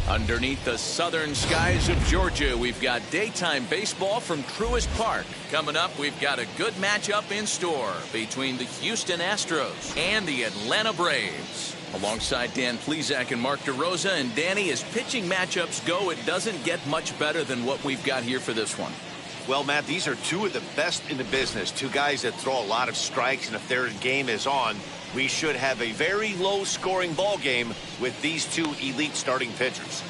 Underneath the southern skies of Georgia, we've got daytime baseball from Truist Park. Coming up, we've got a good matchup in store between the Houston Astros and the Atlanta Braves. Alongside Dan Plesac and Mark DeRosa. And Danny, as pitching matchups go, it doesn't get much better than what we've got here for this one. Well, Matt, these are two of the best in the business. Two guys that throw a lot of strikes, and if their game is on, we should have a very low-scoring ball game with these two elite starting pitchers.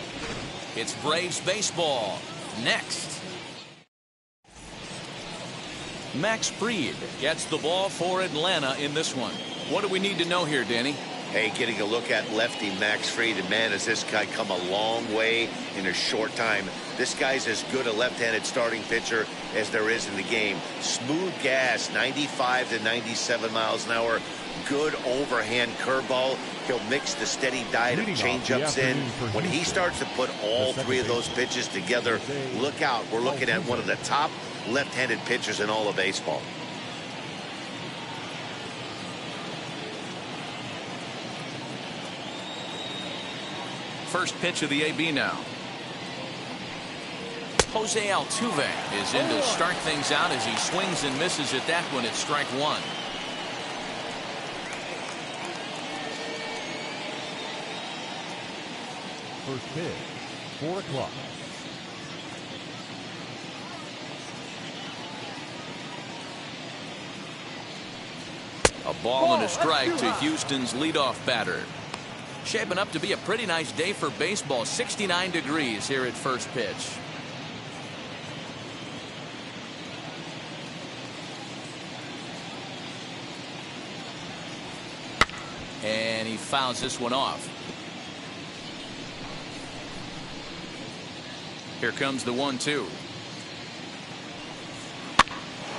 It's Braves baseball next. Max Fried gets the ball for Atlanta in this one. What do we need to know here, Danny? Hey, getting a look at lefty Max Fried, and man, has this guy come a long way in a short time. This guy's as good a left-handed starting pitcher as there is in the game. Smooth gas, 95 to 97 miles an hour. Good overhand curveball. He'll mix the steady diet of changeups in. When he starts to put all three of those pitches together, look out. We're looking at one of the top left-handed pitchers in all of baseball. First pitch of the AB now. Jose Altuve is in to start things out as he swings and misses at that one at strike one. First pitch, 4 o'clock. A ball and a strike to Houston's leadoff batter. Shaping up to be a pretty nice day for baseball. 69 degrees here at first pitch. And he fouls this one off. Here comes the 1-2.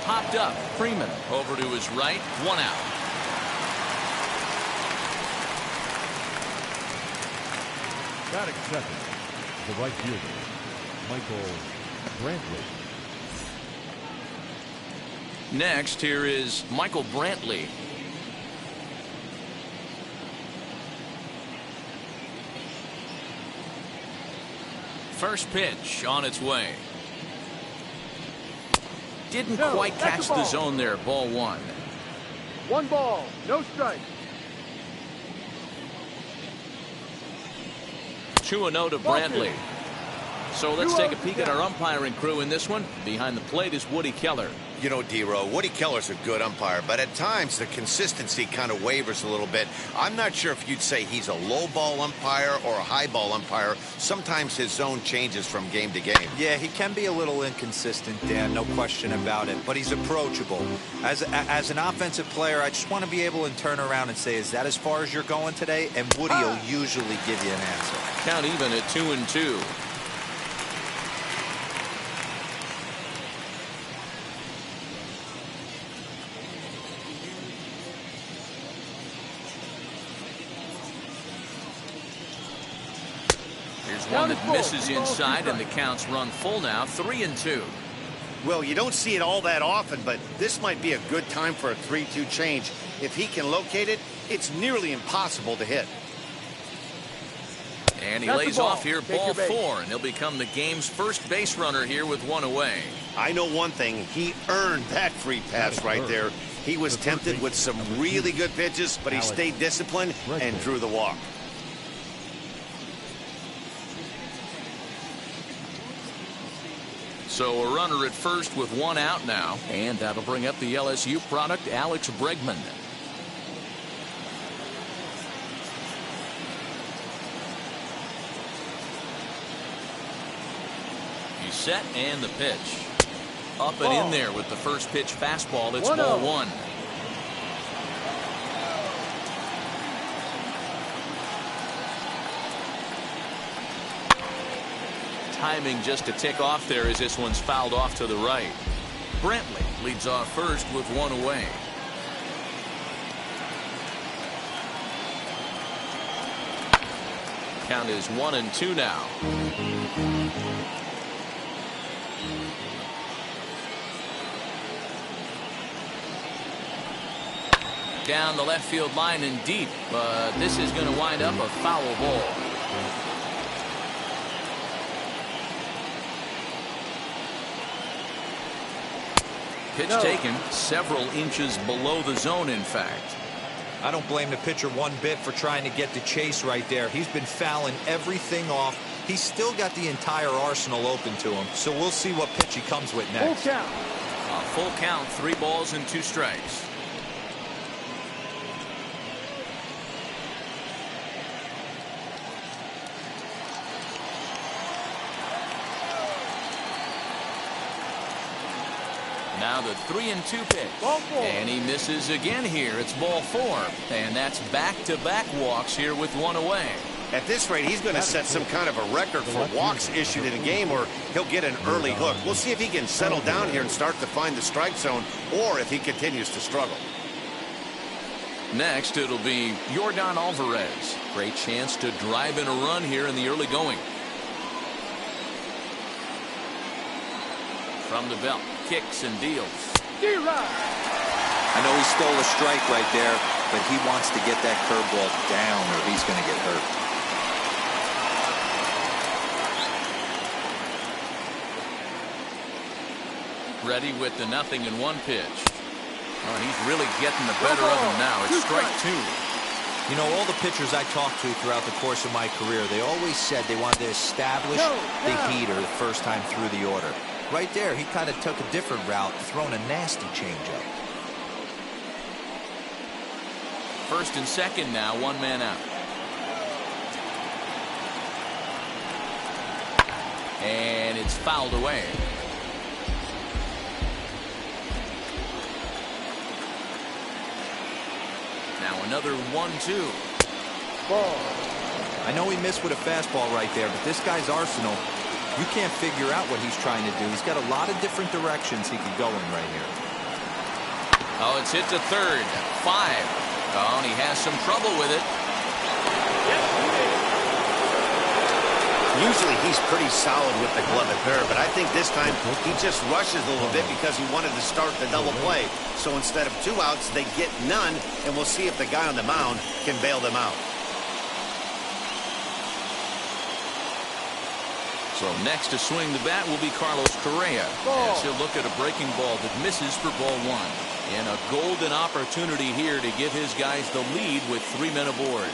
Popped up. Freeman over to his right. 1 out. Batting second, the right fielder, Michael Brantley. Next, here is Michael Brantley. First pitch on its way. Didn't quite catch the zone there. Ball 1. 1 ball, no strike. 2-0 to Brantley. So let's take a peek at our umpiring crew in this one. Behind the plate is Woody Keller. You know, D-Row, Woody Keller's a good umpire, but at times the consistency kind of wavers a little bit. I'm not sure if you'd say he's a low ball umpire or a high ball umpire. Sometimes his zone changes from game to game. Yeah, he can be a little inconsistent, Dan, no question about it, but he's approachable. As an offensive player, I just want to be able to turn around and say, is that as far as you're going today? And Woody will usually give you an answer. Count even at 2-2. One that misses inside, and the count's run full now. 3-2. Well, you don't see it all that often, but this might be a good time for a 3-2 change. If he can locate it, it's nearly impossible to hit. And he lays off here, ball 4, and he'll become the game's first base runner here with 1 away. I know one thing. He earned that free pass right there. He was tempted with some really good pitches, but he stayed disciplined and drew the walk. So a runner at first with 1 out now, and that'll bring up the LSU product, Alex Bregman. He's set and the pitch. Up and in there with the first pitch fastball. It's ball 1. Timing just a tick off there as this one's fouled off to the right. Brantley leads off first with 1 away. Count is 1-2 now. Down the left field line and deep, but this is going to wind up a foul ball. Pitch taken several inches below the zone, in fact. I don't blame the pitcher one bit for trying to get the chase right there. He's been fouling everything off. He's still got the entire arsenal open to him, so we'll see what pitch he comes with next. Full count. A full count, 3 balls and 2 strikes. Now the 3-2 pitch. Ball 4. And he misses again here. It's ball 4. And that's back-to-back walks here with 1 away. At this rate, he's going to set some kind of a record for walks issued in a game, or he'll get an early hook. We'll see if he can settle down here and start to find the strike zone, or if he continues to struggle. Next, it'll be Yordan Alvarez. Great chance to drive in a run here in the early going. From the belt, kicks and deals. I know he stole a strike right there, but he wants to get that curveball down or he's going to get hurt. Ready with the 0-1 pitch. Oh, he's really getting the better of him now. It's strike 2. You know, all the pitchers I talked to throughout the course of my career, they always said they wanted to establish the heater the first time through the order. Right there, he kind of took a different route, throwing a nasty changeup. First and second now, 1 man out. And it's fouled away. Now another 1-2. Ball. I know he missed with a fastball right there, but this guy's arsenal, you can't figure out what he's trying to do. He's got a lot of different directions he could go in right here. Oh, it's hit to third. 5. Oh, and he has some trouble with it. Usually he's pretty solid with the glove at third, but I think this time he just rushes a little bit because he wanted to start the double play. So instead of 2 outs, they get none, and we'll see if the guy on the mound can bail them out. So next to swing the bat will be Carlos Correa, as he'll look at a breaking ball that misses for ball 1. And a golden opportunity here to give his guys the lead with 3 men aboard.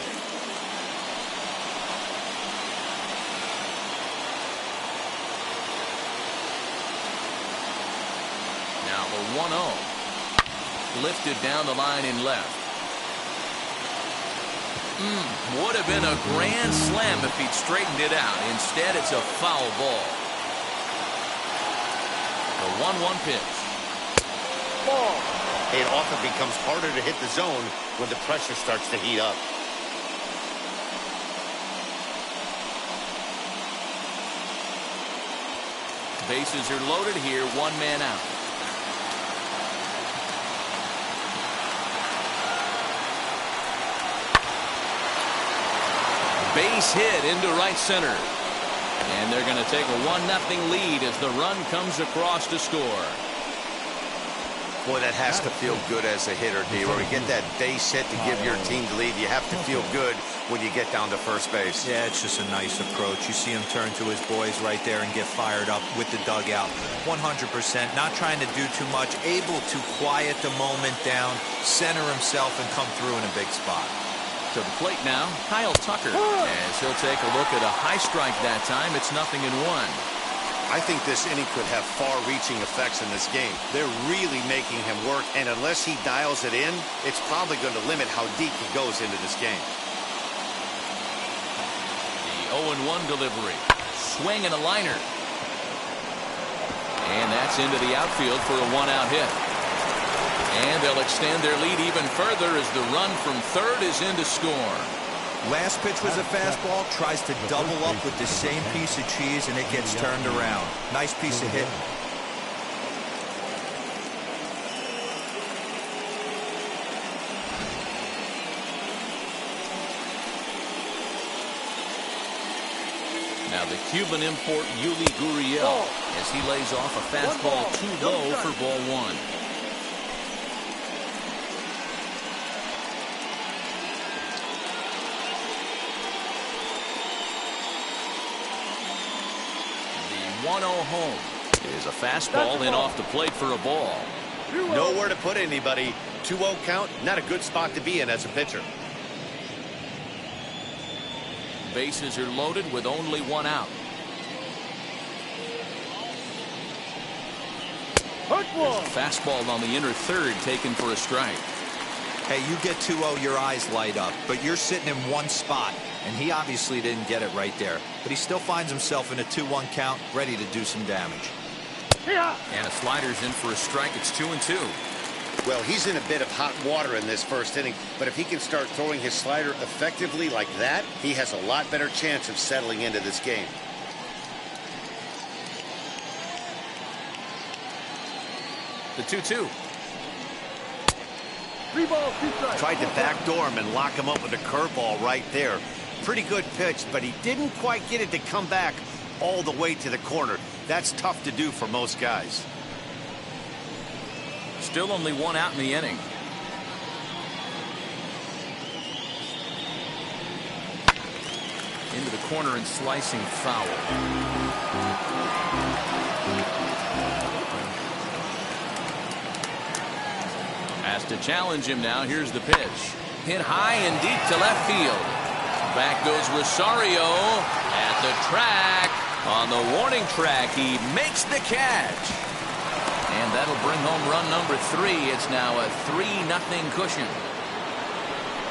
Now the 1-0. Lifted down the line in left. Would have been a grand slam if he'd straightened it out. Instead, it's a foul ball. The 1-1 pitch. Ball. It often becomes harder to hit the zone when the pressure starts to heat up. Bases are loaded here, 1 man out. Base hit into right center. And they're going to take a 1-0 lead as the run comes across to score. Boy, that has to feel good as a hitter, D. Where you get that base hit to give your team the lead, you have to feel good when you get down to first base. Yeah, it's just a nice approach. You see him turn to his boys right there and get fired up with the dugout. 100%, not trying to do too much, able to quiet the moment down, center himself, and come through in a big spot. To the plate now, Kyle Tucker, as he'll take a look at a high strike that time. It's 0-1. I think this inning could have far-reaching effects in this game. They're really making him work, and unless he dials it in, it's probably going to limit how deep he goes into this game. The 0-1 delivery. Swing and a liner. And that's into the outfield for a one-out hit. And they'll extend their lead even further as the run from third is in to score. Last pitch was a fastball, tries to double up with the same piece of cheese, and it gets turned around. Nice piece of hitting. Now the Cuban import Yuli Gurriel as he lays off a fastball too low for ball one. The 1-0 home is a fastball in off the plate for a ball. Nowhere to put anybody. 2-0 count, not a good spot to be in as a pitcher. Bases are loaded with only one out. Fastball on the inner third taken for a strike. Hey, you get 2-0, your eyes light up, but you're sitting in one spot, and he obviously didn't get it right there. But he still finds himself in a 2-1 count, ready to do some damage. And a slider's in for a strike. It's 2-2. Well, he's in a bit of hot water in this first inning, but if he can start throwing his slider effectively like that, he has a lot better chance of settling into this game. The 2-2. 3 balls, 2 strikes. Tried to backdoor him and lock him up with a curveball right there. Pretty good pitch, but he didn't quite get it to come back all the way to the corner. That's tough to do for most guys. Still only one out in the inning. Into the corner and slicing foul. Has to challenge him now. Here's the pitch. Hit high and deep to left field. Back goes Rosario at the track. On the warning track, he makes the catch. And that'll bring home run number 3. It's now a 3-0 cushion.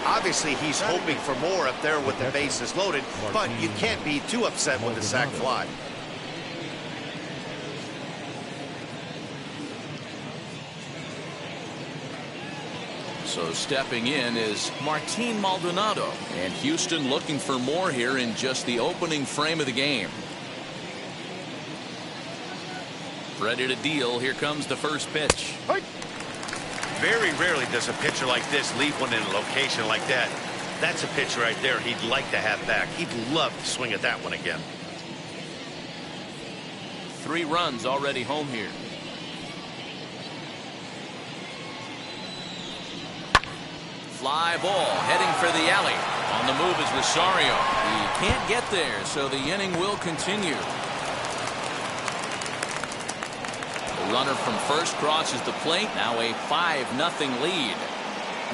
Obviously, he's hoping for more up there with the bases loaded, but you can't be too upset with the sac fly. So stepping in is Martin Maldonado. And Houston looking for more here in just the opening frame of the game. Ready to deal. Here comes the first pitch. Very rarely does a pitcher like this leave one in a location like that. That's a pitch right there he'd like to have back. He'd love to swing at that one again. 3 runs already home here. Fly ball heading for the alley. On the move is Rosario. He can't get there, so the inning will continue. The runner from first crosses the plate. Now a 5-0 lead.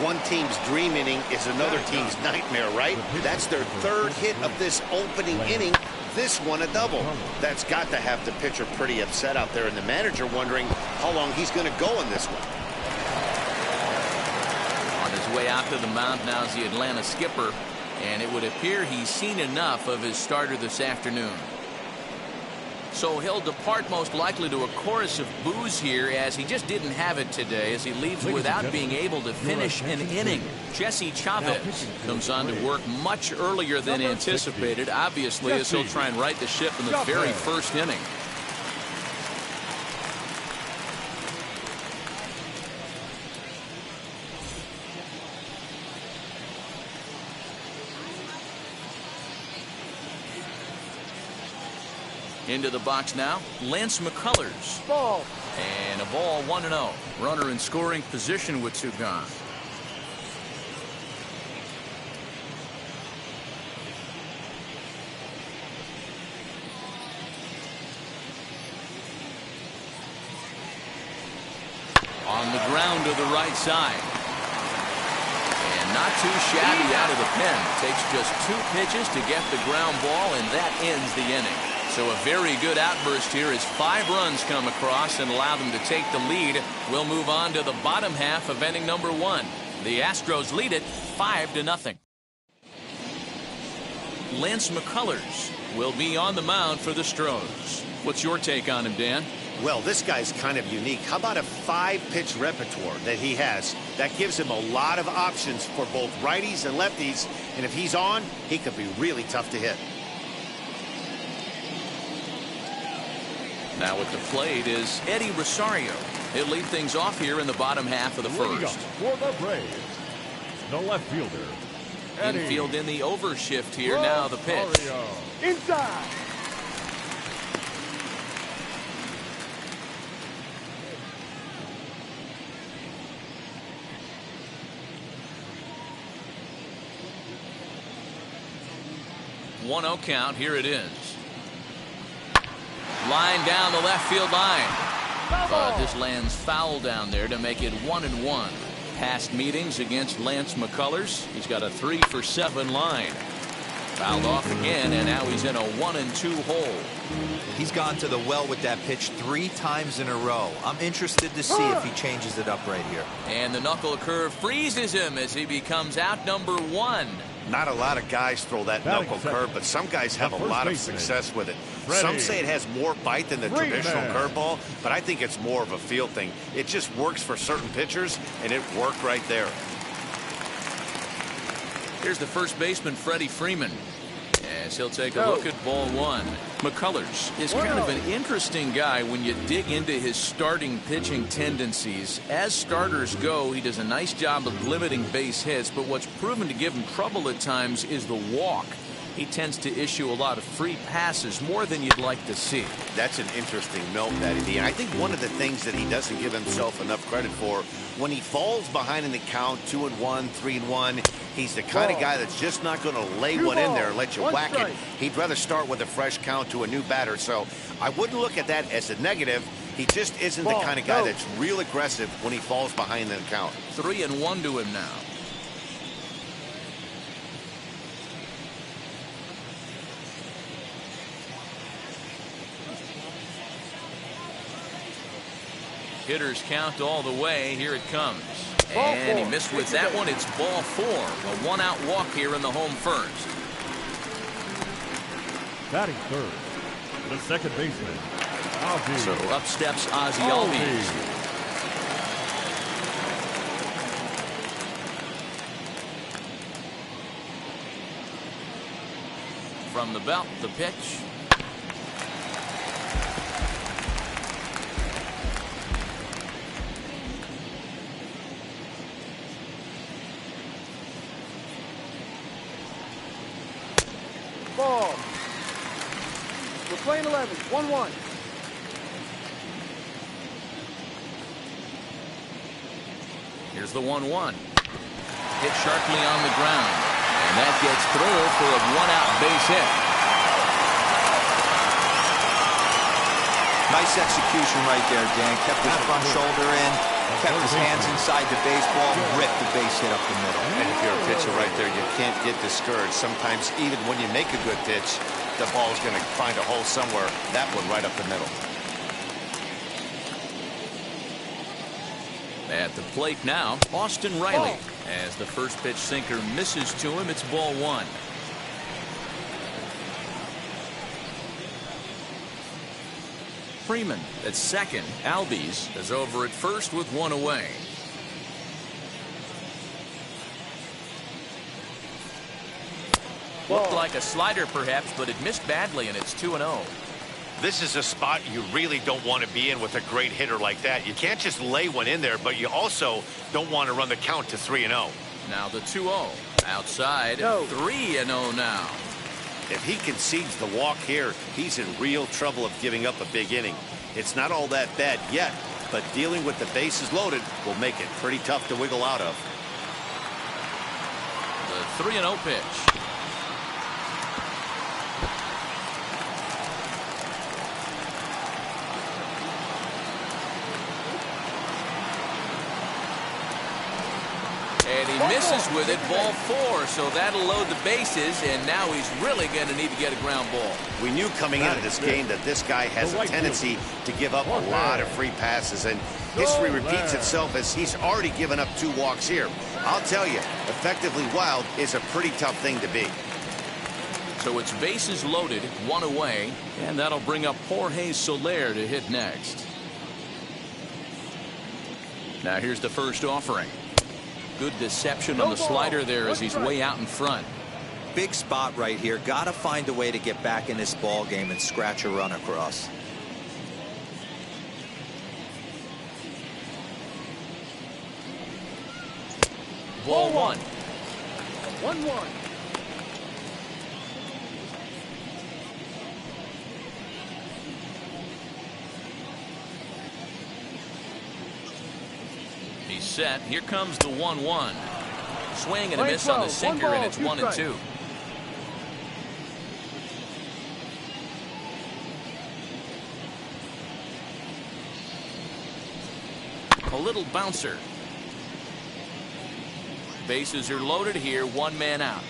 One team's dream inning is another team's nightmare, right? That's their 3rd hit of this opening inning. This one a double. That's got to have the pitcher pretty upset out there, and the manager wondering how long he's going to go in this one. On his way out to the mound now is the Atlanta skipper, and it would appear he's seen enough of his starter this afternoon. So he'll depart most likely to a chorus of boos here, as he just didn't have it today, as he leaves without being able to finish an inning. Jesse Chavez comes on to work much earlier than anticipated, obviously, as he'll try and right the ship in the very first inning. Into the box now, Lance McCullers. Ball. And a ball, 1-0. Runner in scoring position with 2 gone. On the ground to the right side. And not too shabby out of the pen. Takes just 2 pitches to get the ground ball, and that ends the inning. So a very good outburst here as 5 runs come across and allow them to take the lead. We'll move on to the bottom half of inning number 1. The Astros lead it 5-0. Lance McCullers will be on the mound for the Astros. What's your take on him, Dan? Well, this guy's kind of unique. How about a 5-pitch repertoire that he has? That gives him a lot of options for both righties and lefties. And if he's on, he could be really tough to hit. Now at the plate is Eddie Rosario. He'll lead things off here in the bottom half of the first. For the Braves, the left fielder, Eddie Infield in the overshift here. Now the pitch. Rosario. Inside. One 0 count. Here it is. Line down the left field line. But this lands foul down there to make it 1-1. Past meetings against Lance McCullers. He's got a 3-for-7 line. Fouled off again, and now he's in a 1-2 hole. He's gone to the well with that pitch 3 times in a row. I'm interested to see if he changes it up right here. And the knuckle curve freezes him as he becomes out number 1. Not a lot of guys throw that knuckle curve, but some guys have a lot of success with it. Some say it has more bite than the traditional curveball, but I think it's more of a feel thing. It just works for certain pitchers, and it worked right there. Here's the first baseman, Freddie Freeman, as he'll take a look at ball 1. McCullers is kind of an interesting guy when you dig into his starting pitching tendencies. As starters go, he does a nice job of limiting base hits, but what's proven to give him trouble at times is the walk. He tends to issue a lot of free passes, more than you'd like to see. That's an interesting note, Matty D. And I think one of the things that he doesn't give himself enough credit for, when he falls behind in the count, 2-1, 3-1, he's the kind of guy that's just not going to lay one in there and let you whack it. He'd rather start with a fresh count to a new batter. So I wouldn't look at that as a negative. He just isn't the kind of guy that's real aggressive when he falls behind in the count. 3-1 to him now. Hitters count all the way. Here it comes. And he missed with that one. It's ball 4. A 1-out walk here in the home first. Batting third, the second baseman, Ozzie. So up steps Ozzie Albies. From the belt, the pitch. Ball. We're playing 11. 1-1. Here's the 1-1. Hit sharply on the ground. And that gets through for a 1-out base hit. Nice execution right there, Dan. Kept his front shoulder in, kept his hands inside the baseball, ripped the base hit up the middle. And if you're a pitcher right there, you can't get discouraged. Sometimes even when you make a good pitch, the ball's going to find a hole somewhere. That one right up the middle. At the plate now, Austin Riley. As the first pitch sinker misses to him, it's ball 1. Freeman at second. Albies is over at first with 1 away. Looked like a slider perhaps, but it missed badly, and it's 2-0. This is a spot you really don't want to be in with a great hitter like that. You can't just lay one in there, but you also don't want to run the count to 3-0. Now the 2-0. Outside, 3-0 now. If he concedes the walk here, he's in real trouble of giving up a big inning. It's not all that bad yet, but dealing with the bases loaded will make it pretty tough to wiggle out of. The 3-0 pitch. And he misses with it, ball 4, so that'll load the bases, and now he's really going to need to get a ground ball. We knew coming into this game that this guy has a tendency to give up a lot of free passes, and history repeats itself as he's already given up 2 walks here. I'll tell you, effectively wild is a pretty tough thing to be. So it's bases loaded, 1 away, and that'll bring up Jorge Soler to hit next. Now here's the first offering. Good deception on the slider there as he's way out in front. Big spot right here. Got to find a way to get back in this ball game and scratch a run across. Ball one. 1-1. He's set. Here comes the 1-1. Swing and a miss on the 12, sinker, and it's 1-2. A little bouncer. Bases are loaded here, one man out.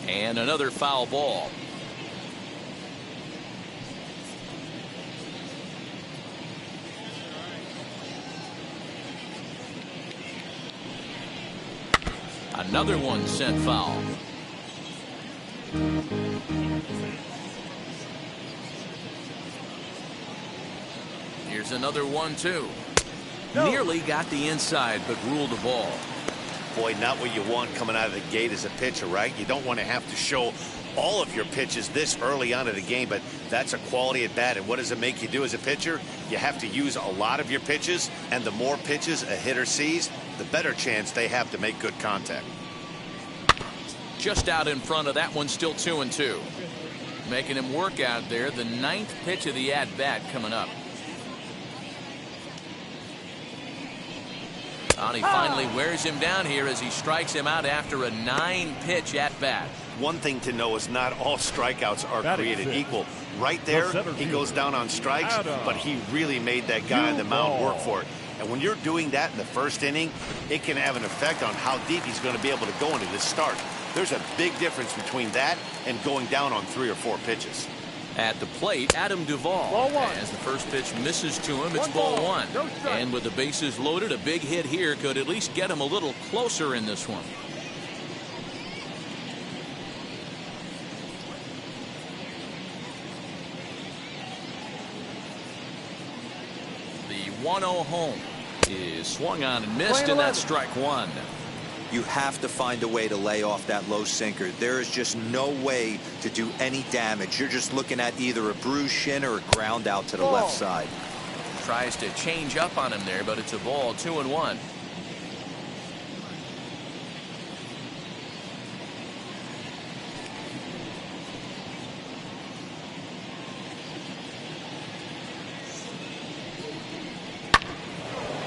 And another foul ball. Another one sent foul. Here's another 1-2. Nearly got the inside, but ruled a ball. Boy, not what you want coming out of the gate as a pitcher, right? You don't want to have to show all of your pitches this early on in the game, but that's a quality at bat. And what does it make you do as a pitcher? You have to use a lot of your pitches, and the more pitches a hitter sees, the better chance they have to make good contact. Just out in front of that one, still 2-2. Making him work out there. The 9th pitch of the at-bat coming up. And he finally wears him down here as he strikes him out after a 9-pitch at-bat. One thing to know is not all strikeouts are created equal. Right there, he goes down on strikes, but he really made that guy on the mound work for it. And when you're doing that in the first inning, it can have an effect on how deep he's going to be able to go into this start. There's a big difference between that and going down on 3 or 4 pitches. At the plate, Adam Duvall. As the first pitch misses to him, it's ball one. And with the bases loaded, a big hit here could at least get him a little closer in this one. The 1-0 home is swung on and missed, and that's strike one. You have to find a way to lay off that low sinker. There is just no way to do any damage. You're just looking at either a bruised shin or a ground out to the left side. Tries to change up on him there, but it's a ball, 2-1.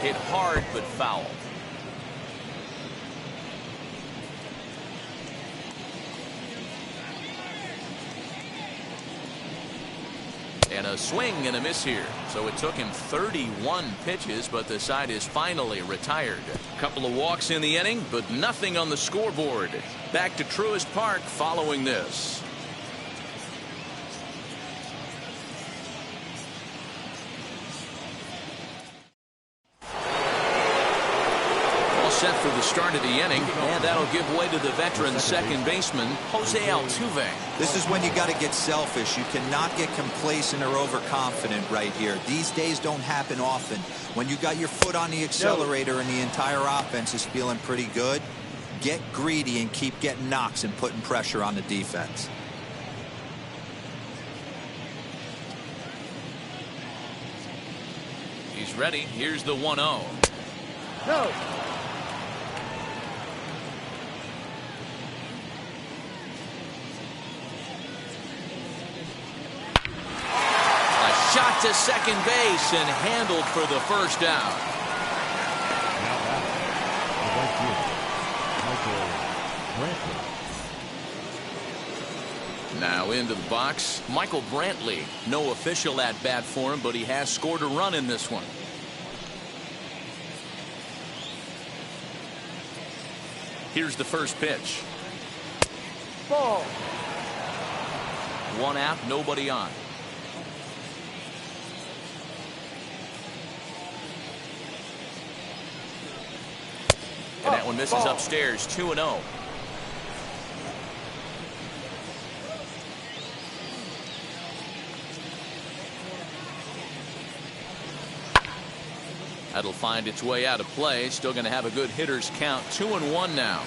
Hit hard but foul. And a swing and a miss here. So it took him 31 pitches, but the side is finally retired. A couple of walks in the inning, but nothing on the scoreboard. Back to Truist Park following this. Set for the start of the inning, and that'll give way to the veteran second baseman, Jose Altuve. This is when you got to get selfish. You cannot get complacent or overconfident right here. These days don't happen often. When you got your foot on the accelerator and the entire offense is feeling pretty good, get greedy and keep getting knocks and putting pressure on the defense. He's ready. Here's the 1-0. No. Shot to second base and handled for the first out. Now into the box, Michael Brantley. No official at bat for him, but he has scored a run in this one. Here's the first pitch. Ball. One out, nobody on. And that one misses upstairs, 2-0. That'll find its way out of play. Still going to have a good hitter's count. 2-1 now.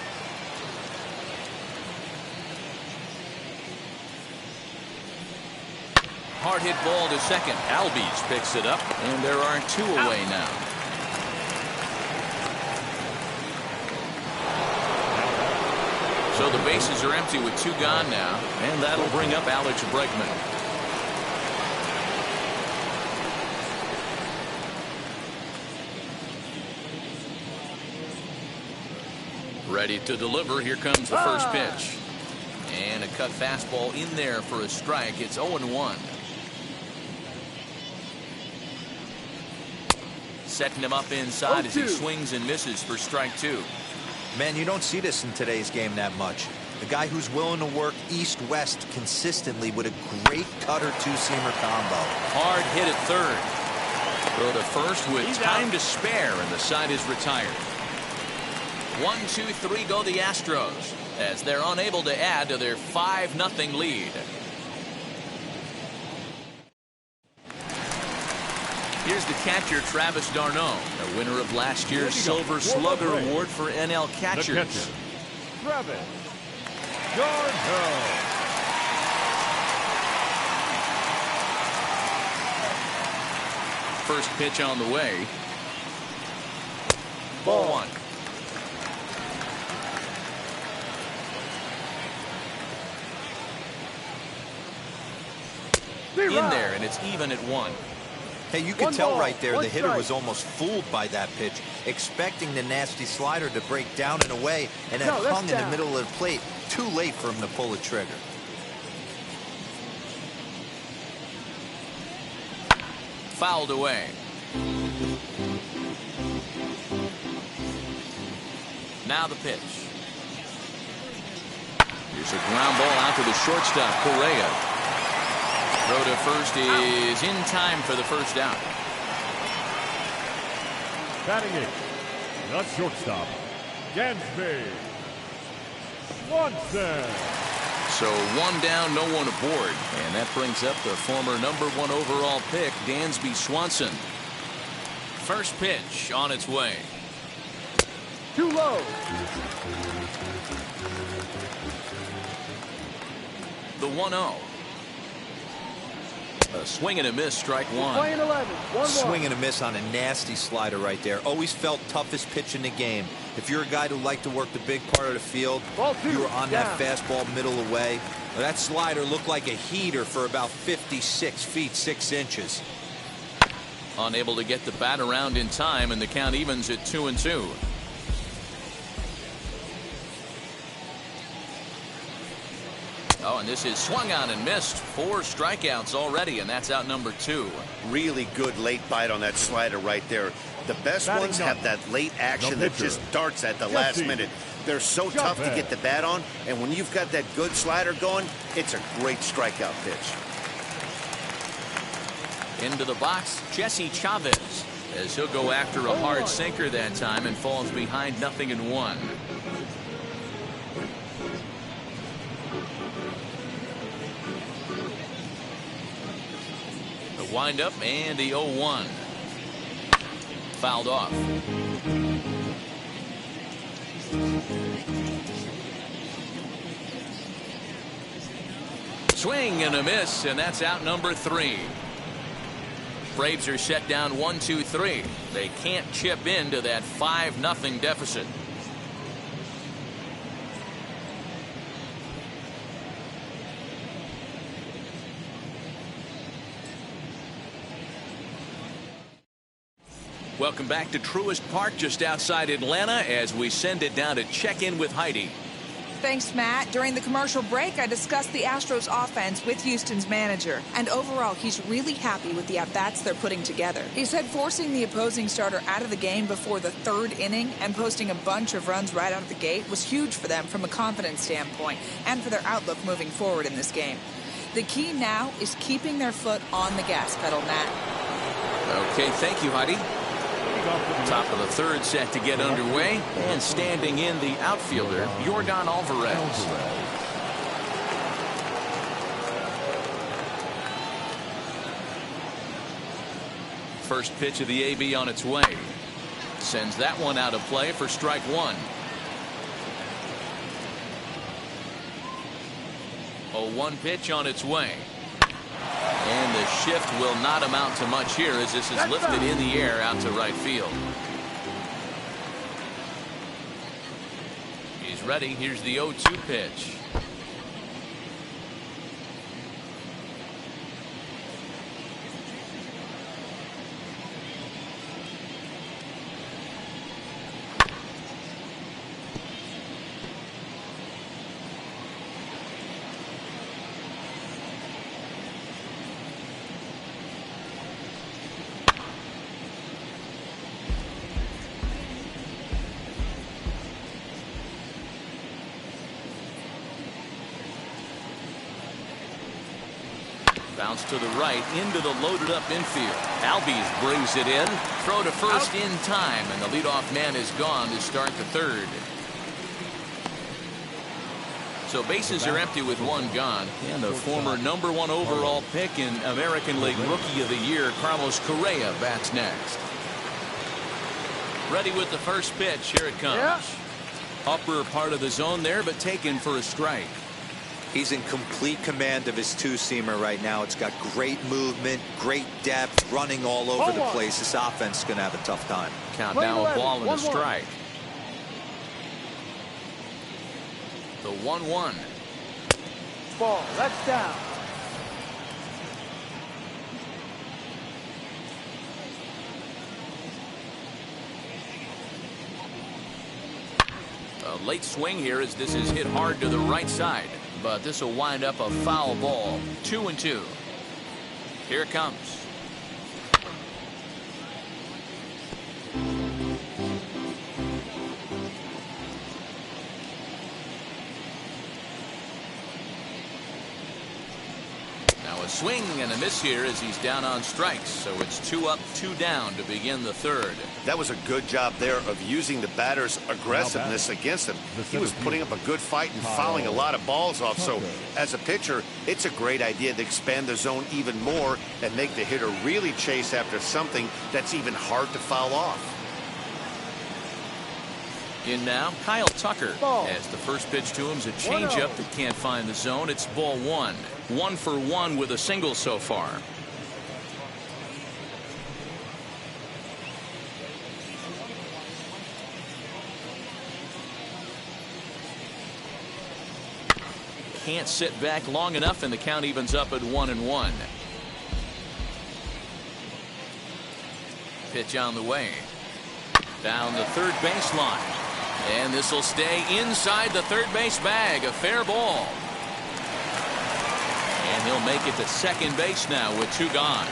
Hard hit ball to second. Albies picks it up, and there are 2 away now. So the bases are empty with 2 gone now, and that'll bring up Alex Bregman. Ready to deliver. Here comes the first pitch. And a cut fastball in there for a strike. It's 0-1. Setting him up inside as he swings and misses for strike 2. Man, you don't see this in today's game that much. A guy who's willing to work east-west consistently with a great cutter two-seamer combo. Hard hit at third. Throw to first with time to spare, and the side is retired. 1, 2, 3 go the Astros as they're unable to add to their 5-0 lead. Here's the catcher, Travis d'Arnaud, the winner of last year's Silver Slugger Award for NL catchers. Travis d'Arnaud. First pitch on the way. Ball 1. In there, and it's even at 1. Hey, you can tell right there the hitter was almost fooled by that pitch, expecting the nasty slider to break down and away, and it hung in the middle of the plate. Too late for him to pull the trigger. Fouled away. Now the pitch. Here's a ground ball out to the shortstop, Correa. Throw to first is in time for the first out. Batting it, the shortstop, Dansby Swanson. So 1 down, no one aboard. And that brings up the former #1 overall pick, Dansby Swanson. First pitch on its way. Too low. The 1-0. A swing and a miss, strike 1. Playing 11. 1-1. Swing and a miss on a nasty slider right there. Always felt toughest pitch in the game. If you're a guy who liked to work the big part of the field, you were on that fastball middle away. Well, that slider looked like a heater for about 56 feet 6 inches. Unable to get the bat around in time, and the count evens at 2-2. Oh, and this is swung on and missed. 4 strikeouts already, and that's out number 2. Really good late bite on that slider right there. The best ones have that late action that just darts at the last minute. They're so tough to get the bat on, and when you've got that good slider going, it's a great strikeout pitch. Into the box, Jesse Chavez, as he'll go after a hard sinker that time and falls behind 0-1. The windup and the 0-1. Fouled off. Swing and a miss, and that's out number 3. Braves are set down 1-2-3. They can't chip into that 5-0 deficit. Welcome back to Truist Park just outside Atlanta as we send it down to check in with Heidi. Thanks, Matt. During the commercial break, I discussed the Astros offense with Houston's manager. And overall, he's really happy with the at-bats they're putting together. He said forcing the opposing starter out of the game before the 3rd inning and posting a bunch of runs right out of the gate was huge for them from a confidence standpoint and for their outlook moving forward in this game. The key now is keeping their foot on the gas pedal, Matt. Okay, thank you, Heidi. Top of the 3rd set to get underway, and standing in the outfielder, Yordan Alvarez. first pitch of the AB on its way. Sends that one out of play for strike one. 0-1 pitch on its way. And the shift will not amount to much here as this is lifted in the air out to right field. He's ready. Here's the 0-2 pitch. Bounce to the right into the loaded up infield. Albies brings it in. Throw to first in time, and the leadoff man is gone to start the third. So bases are empty with one gone. And the former #1 overall pick in American League Rookie of the Year, Carlos Correa, bats next. Ready with the first pitch. Here it comes. Upper part of the zone there, but taken for a strike. He's in complete command of his two-seamer right now. It's got great movement, great depth, running all over the place. This offense is going to have a tough time. Count now a ball and a strike. The 1-1. Ball. That's down. A late swing here as this is hit hard to the right side. But this will wind up a foul ball. 2-2. Here it comes. Now a swing and a miss here as he's down on strikes. So it's 2 up, 2 down to begin the third. That was a good job there of using the batter's aggressiveness against him. He was putting up a good fight and fouling a lot of balls off. So as a pitcher, it's a great idea to expand the zone even more and make the hitter really chase after something that's even hard to foul off. In now, Kyle Tucker. As the first pitch to him is a changeup that can't find the zone. It's ball one. 1 for 1 with a single so far. Can't sit back long enough, and the count evens up at 1-1. Pitch on the way. Down the third baseline. And this will stay inside the third base bag. A fair ball. And he'll make it to second base now with 2 gone.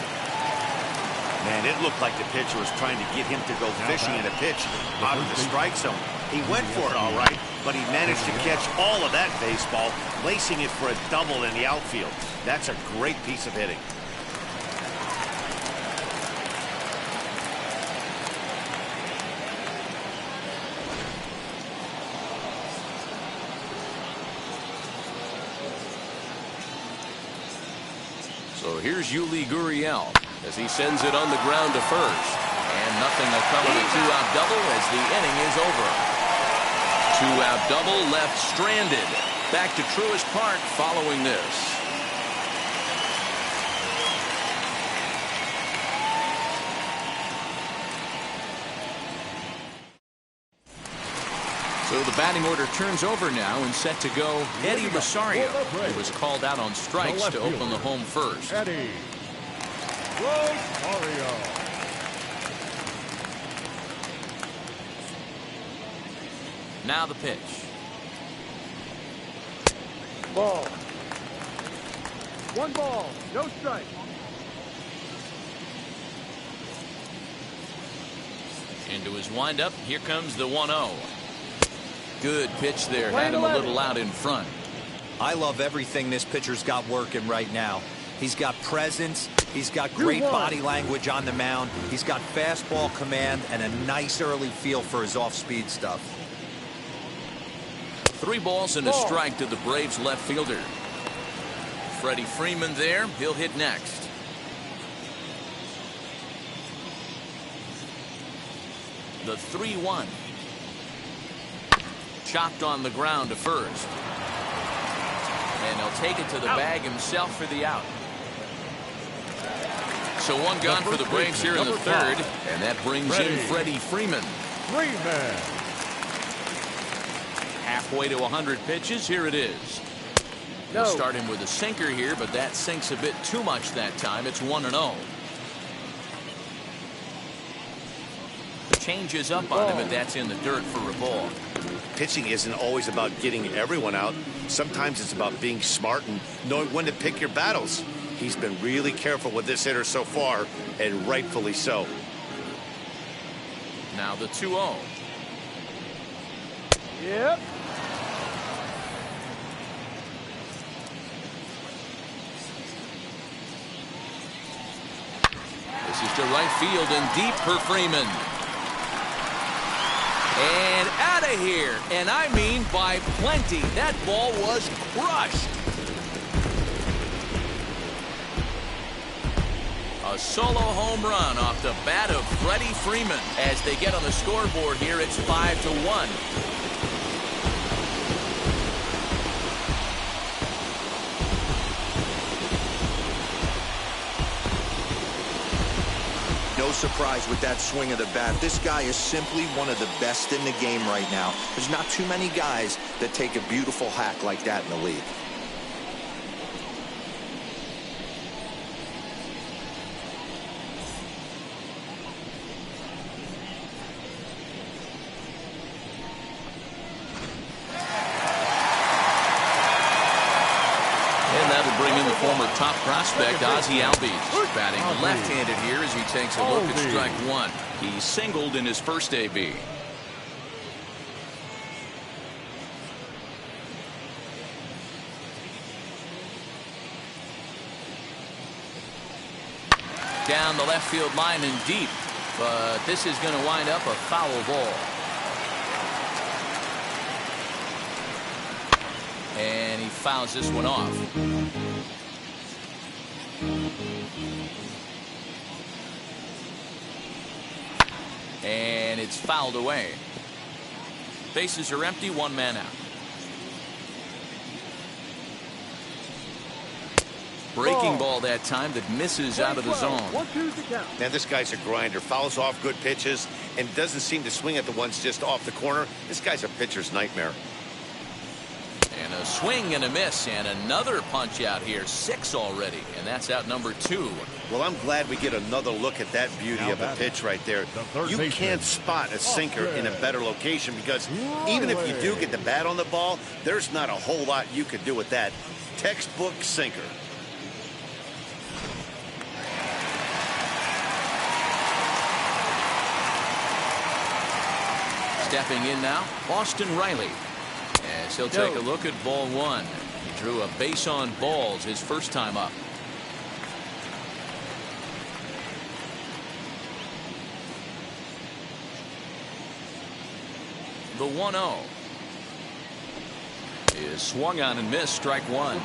Man, it looked like the pitcher was trying to get him to go fishing in a pitch out of the strike zone. He went for it all right, but he managed to catch all of that baseball, lacing it for a double in the outfield. That's a great piece of hitting. So here's Yuli Gurriel as he sends it on the ground to first. And nothing will come of a 2-out double as the inning is over. 2-out double left stranded. Back to Truist Park following this. So the batting order turns over now and set to go Eddie Rosario, who was called out on strikes to open the home first. Eddie Rosario. Now the pitch. Ball. 1 ball. No strike. Into his windup. Here comes the 1-0. Good pitch there. Had him a little out in front. I love everything this pitcher's got working right now. He's got presence. He's got great body language on the mound. He's got fastball command and a nice early feel for his off-speed stuff. 3 balls and a strike to the Braves left fielder. Freddie Freeman there. He'll hit next. The 3-1. Chopped on the ground to first. And he'll take it to the bag himself for the out. So one gone for the Braves here in the third. And that brings in Freddie Freeman. Halfway to 100 pitches. Here it is. He'll start him with a sinker here, but that sinks a bit too much that time. It's 1-0. The change is up on him, and that's in the dirt for a ball. Pitching isn't always about getting everyone out. Sometimes it's about being smart and knowing when to pick your battles. He's been really careful with this hitter so far, and rightfully so. Now the 2-0. Yep. This is to right field and deep for Freeman. And out of here. And I mean by plenty. That ball was crushed. A solo home run off the bat of Freddie Freeman. As they get on the scoreboard here, it's 5-1. No surprise with that swing of the bat. This guy is simply one of the best in the game right now. There's not too many guys that take a beautiful hack like that in the league. Former top prospect Ozzie Albies batting left-handed here as he takes a look at strike one. He singled in his first AB. Down the left field line and deep, but this is going to wind up a foul ball. And he fouls this one off. And it's fouled away. Bases are empty, one man out. Breaking ball that time that misses out of the zone. Man, this guy's a grinder. Fouls off good pitches and doesn't seem to swing at the ones just off the corner. This guy's a pitcher's nightmare. And a swing and a miss, and another punch out here. 6 already, and that's out number 2. Well, I'm glad we get another look at that beauty of a pitch right there. You can't spot a sinker in a better location because even if you do get the bat on the ball, there's not a whole lot you can do with that. Textbook sinker. Stepping in now, Austin Riley. As he'll take a look at ball one. He drew a base on balls his first time up. The 1-0 is swung on and missed. Strike one.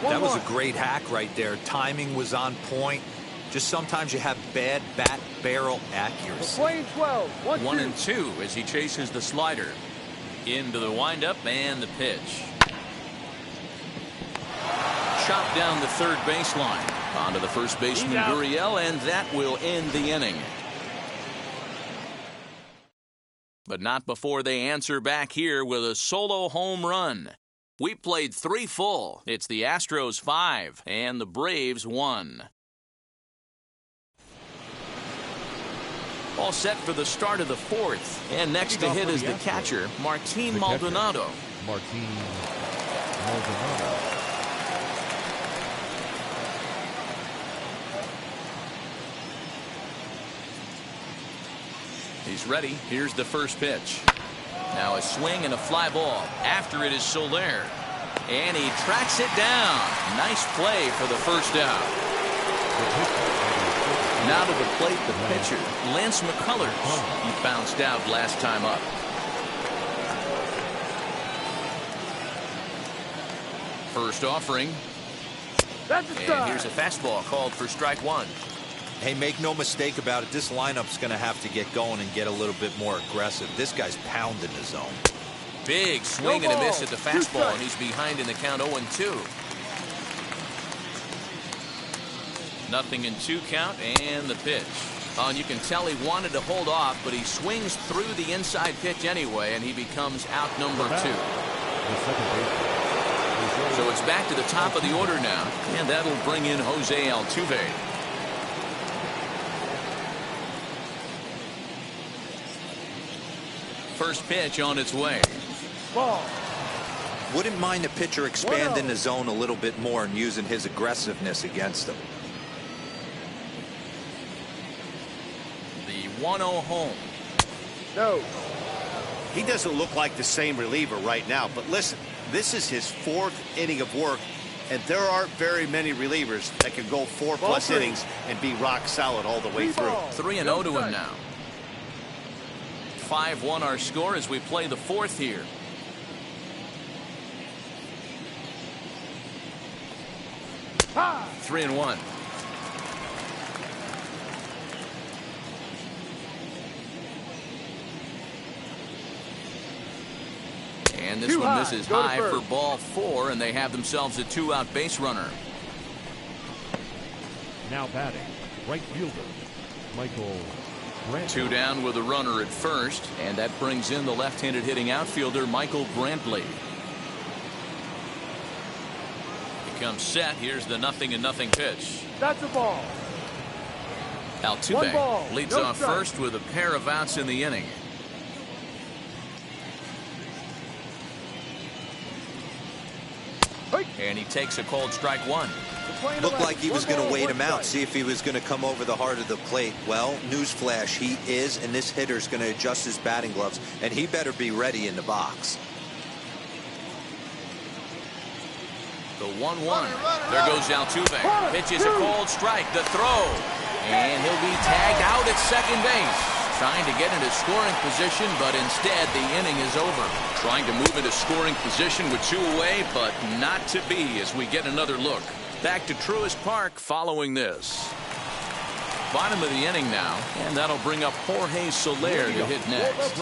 That was a great hack right there. Timing was on point. Just sometimes you have bad bat barrel accuracy. 1-2 as he chases the slider. Into the windup and the pitch. Chopped down the third baseline. Onto the first baseman Gurriel, and that will end the inning. But not before they answer back here with a solo home run. We played 3 full. It's the Astros 5 and the Braves 1. All set for the start of the 4th. And next to hit is the catcher, Martin Maldonado. He's ready. Here's the first pitch. Now a swing and a fly ball. After it is Soler. And he tracks it down. Nice play for the first out. Now to the plate, the pitcher, Lance McCullers. He bounced out last time up. First offering. And here's a fastball called for strike one. Hey, make no mistake about it. This lineup's going to have to get going and get a little bit more aggressive. This guy's pounding the zone. Big swing and a miss at the fastball, and he's behind in the count 0-2. Nothing in 2 count, and the pitch. Oh, and you can tell he wanted to hold off, but he swings through the inside pitch anyway, and he becomes out number 2. So it's back to the top of the order now, and that'll bring in Jose Altuve. First pitch on its way. Ball. Wouldn't mind the pitcher expanding the zone a little bit more and using his aggressiveness against him. The 1-0 home. No. He doesn't look like the same reliever right now, but listen, this is his 4th inning of work, and there aren't very many relievers that can go 4+ innings and be rock solid all the way through. 3-0 to him now. 5-1 our score as we play the 4th here. Ha! 3-1. And this one misses high for ball 4, and they have themselves a 2-out base runner. Now batting, right fielder, Michael Brantley. 2 down with a runner at first, and that brings in the left-handed hitting outfielder Michael Brantley. He comes set. Here's the 0-0 pitch. That's a ball. Altuve leads off first with a pair of outs in the inning. And he takes a cold strike 1. Looked like he was going to wait him out, see if he was going to come over the heart of the plate. Well, newsflash, he is, and this hitter's going to adjust his batting gloves, and he better be ready in the box. The 1-1. There goes Altuve. Pitches a cold strike. The throw. And he'll be tagged out at second base. Trying to get into scoring position, but instead the inning is over. Trying to move into scoring position with 2 away, but not to be as we get another look. Back to Truist Park following this. Bottom of the inning now, and that'll bring up Jorge Soler to hit next.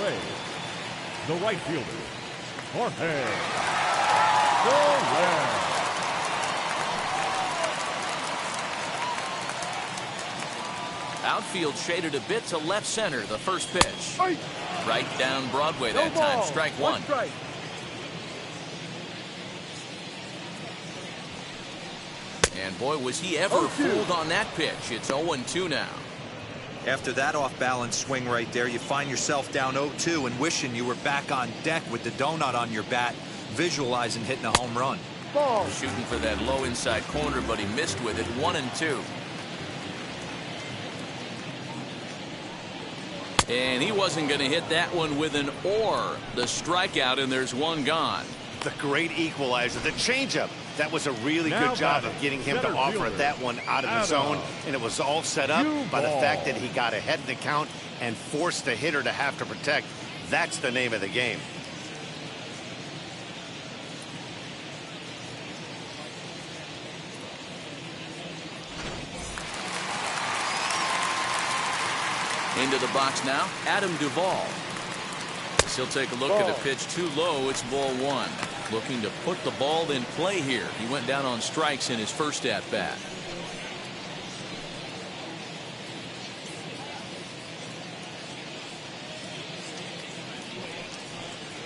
The right fielder, Jorge Soler. Outfield shaded a bit to left center. The first pitch. Right down Broadway that time. Strike 1. And boy, was he ever fooled on that pitch. It's 0-2 now. After that off-balance swing right there, you find yourself down 0-2 and wishing you were back on deck with the donut on your bat, visualizing hitting a home run. Ball. Shooting for that low inside corner, but he missed with it. 1-2. And he wasn't going to hit that one with an or. The strikeout, and there's 1 gone. The great equalizer, the changeup. That was a really good job of getting him to offer that one out of the zone, and it was all set up by the fact that he got ahead in the count and forced the hitter to have to protect. That's the name of the game. Into the box now, Adam Duvall. He'll take a look at a pitch too low. It's ball 1. Looking to put the ball in play here. He went down on strikes in his first at bat.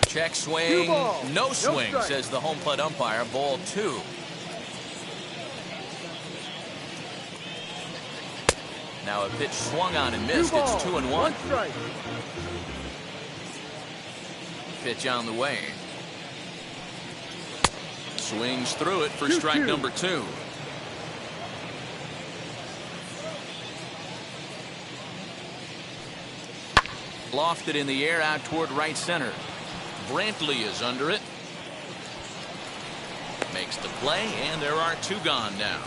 Check swing, no swing, says the home plate umpire. Ball 2. Now a pitch swung on and missed. It's 2-1. Pitch on the way. Swings through it for strike number 2. Lofted in the air out toward right center. Brantley is under it. Makes the play, and there are 2 gone now.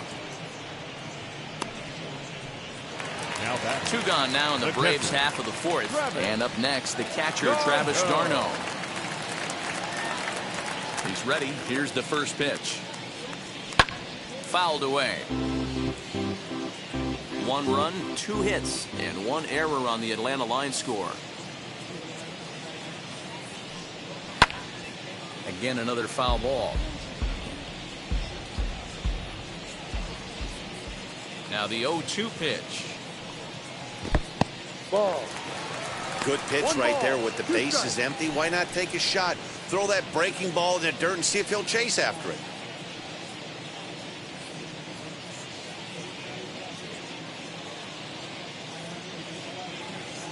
2 gone now in the Braves half of the 4th. And up next, the catcher, Travis d'Arnaud. He's ready. Here's the first pitch. Fouled away. 1 run, 2 hits, and 1 error on the Atlanta line score. Again, another foul ball. Now the 0-2 pitch. Ball. Good pitch right there with the bases empty. Why not take a shot? Throw that breaking ball in the dirt and see if he'll chase after it.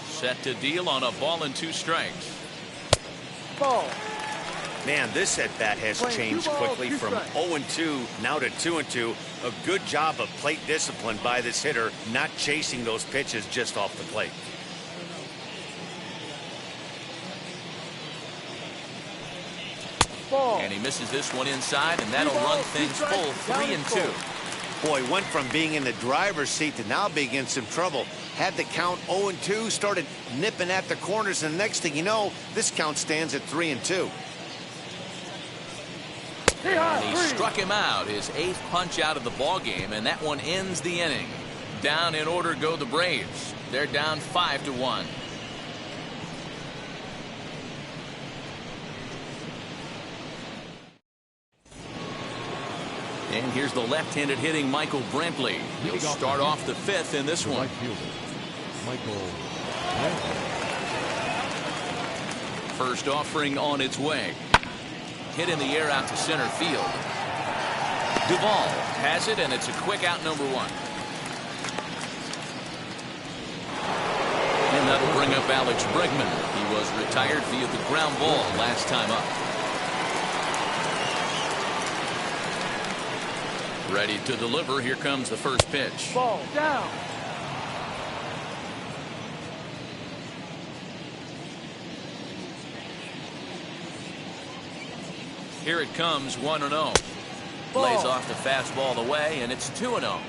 Set to deal on a ball and 2 strikes. Ball. Man, this at bat has changed quickly from 0-2 now to 2-2. A good job of plate discipline by this hitter, not chasing those pitches just off the plate. Ball. And he misses this one inside, and that'll run things full 3-2. Boy, went from being in the driver's seat to now being in some trouble. Had the count 0-2, started nipping at the corners, and the next thing you know, this count stands at 3-2. And he struck him out, his 8th punch out of the ball game, and that one ends the inning. Down in order go the Braves. They're down 5-1. And here's the left-handed hitting Michael Brantley. He'll start off the 5th in this one. Right fielder, Michael Brantley. First offering on its way. Hit in the air out to center field. Duvall has it, and it's a quick out, number 1. And that'll bring up Alex Bregman. He was retired via the ground ball last time up. Ready to deliver. Here comes the first pitch. Ball down. Here it comes, 1-0. Lays off the fastball away, and it's 2-0.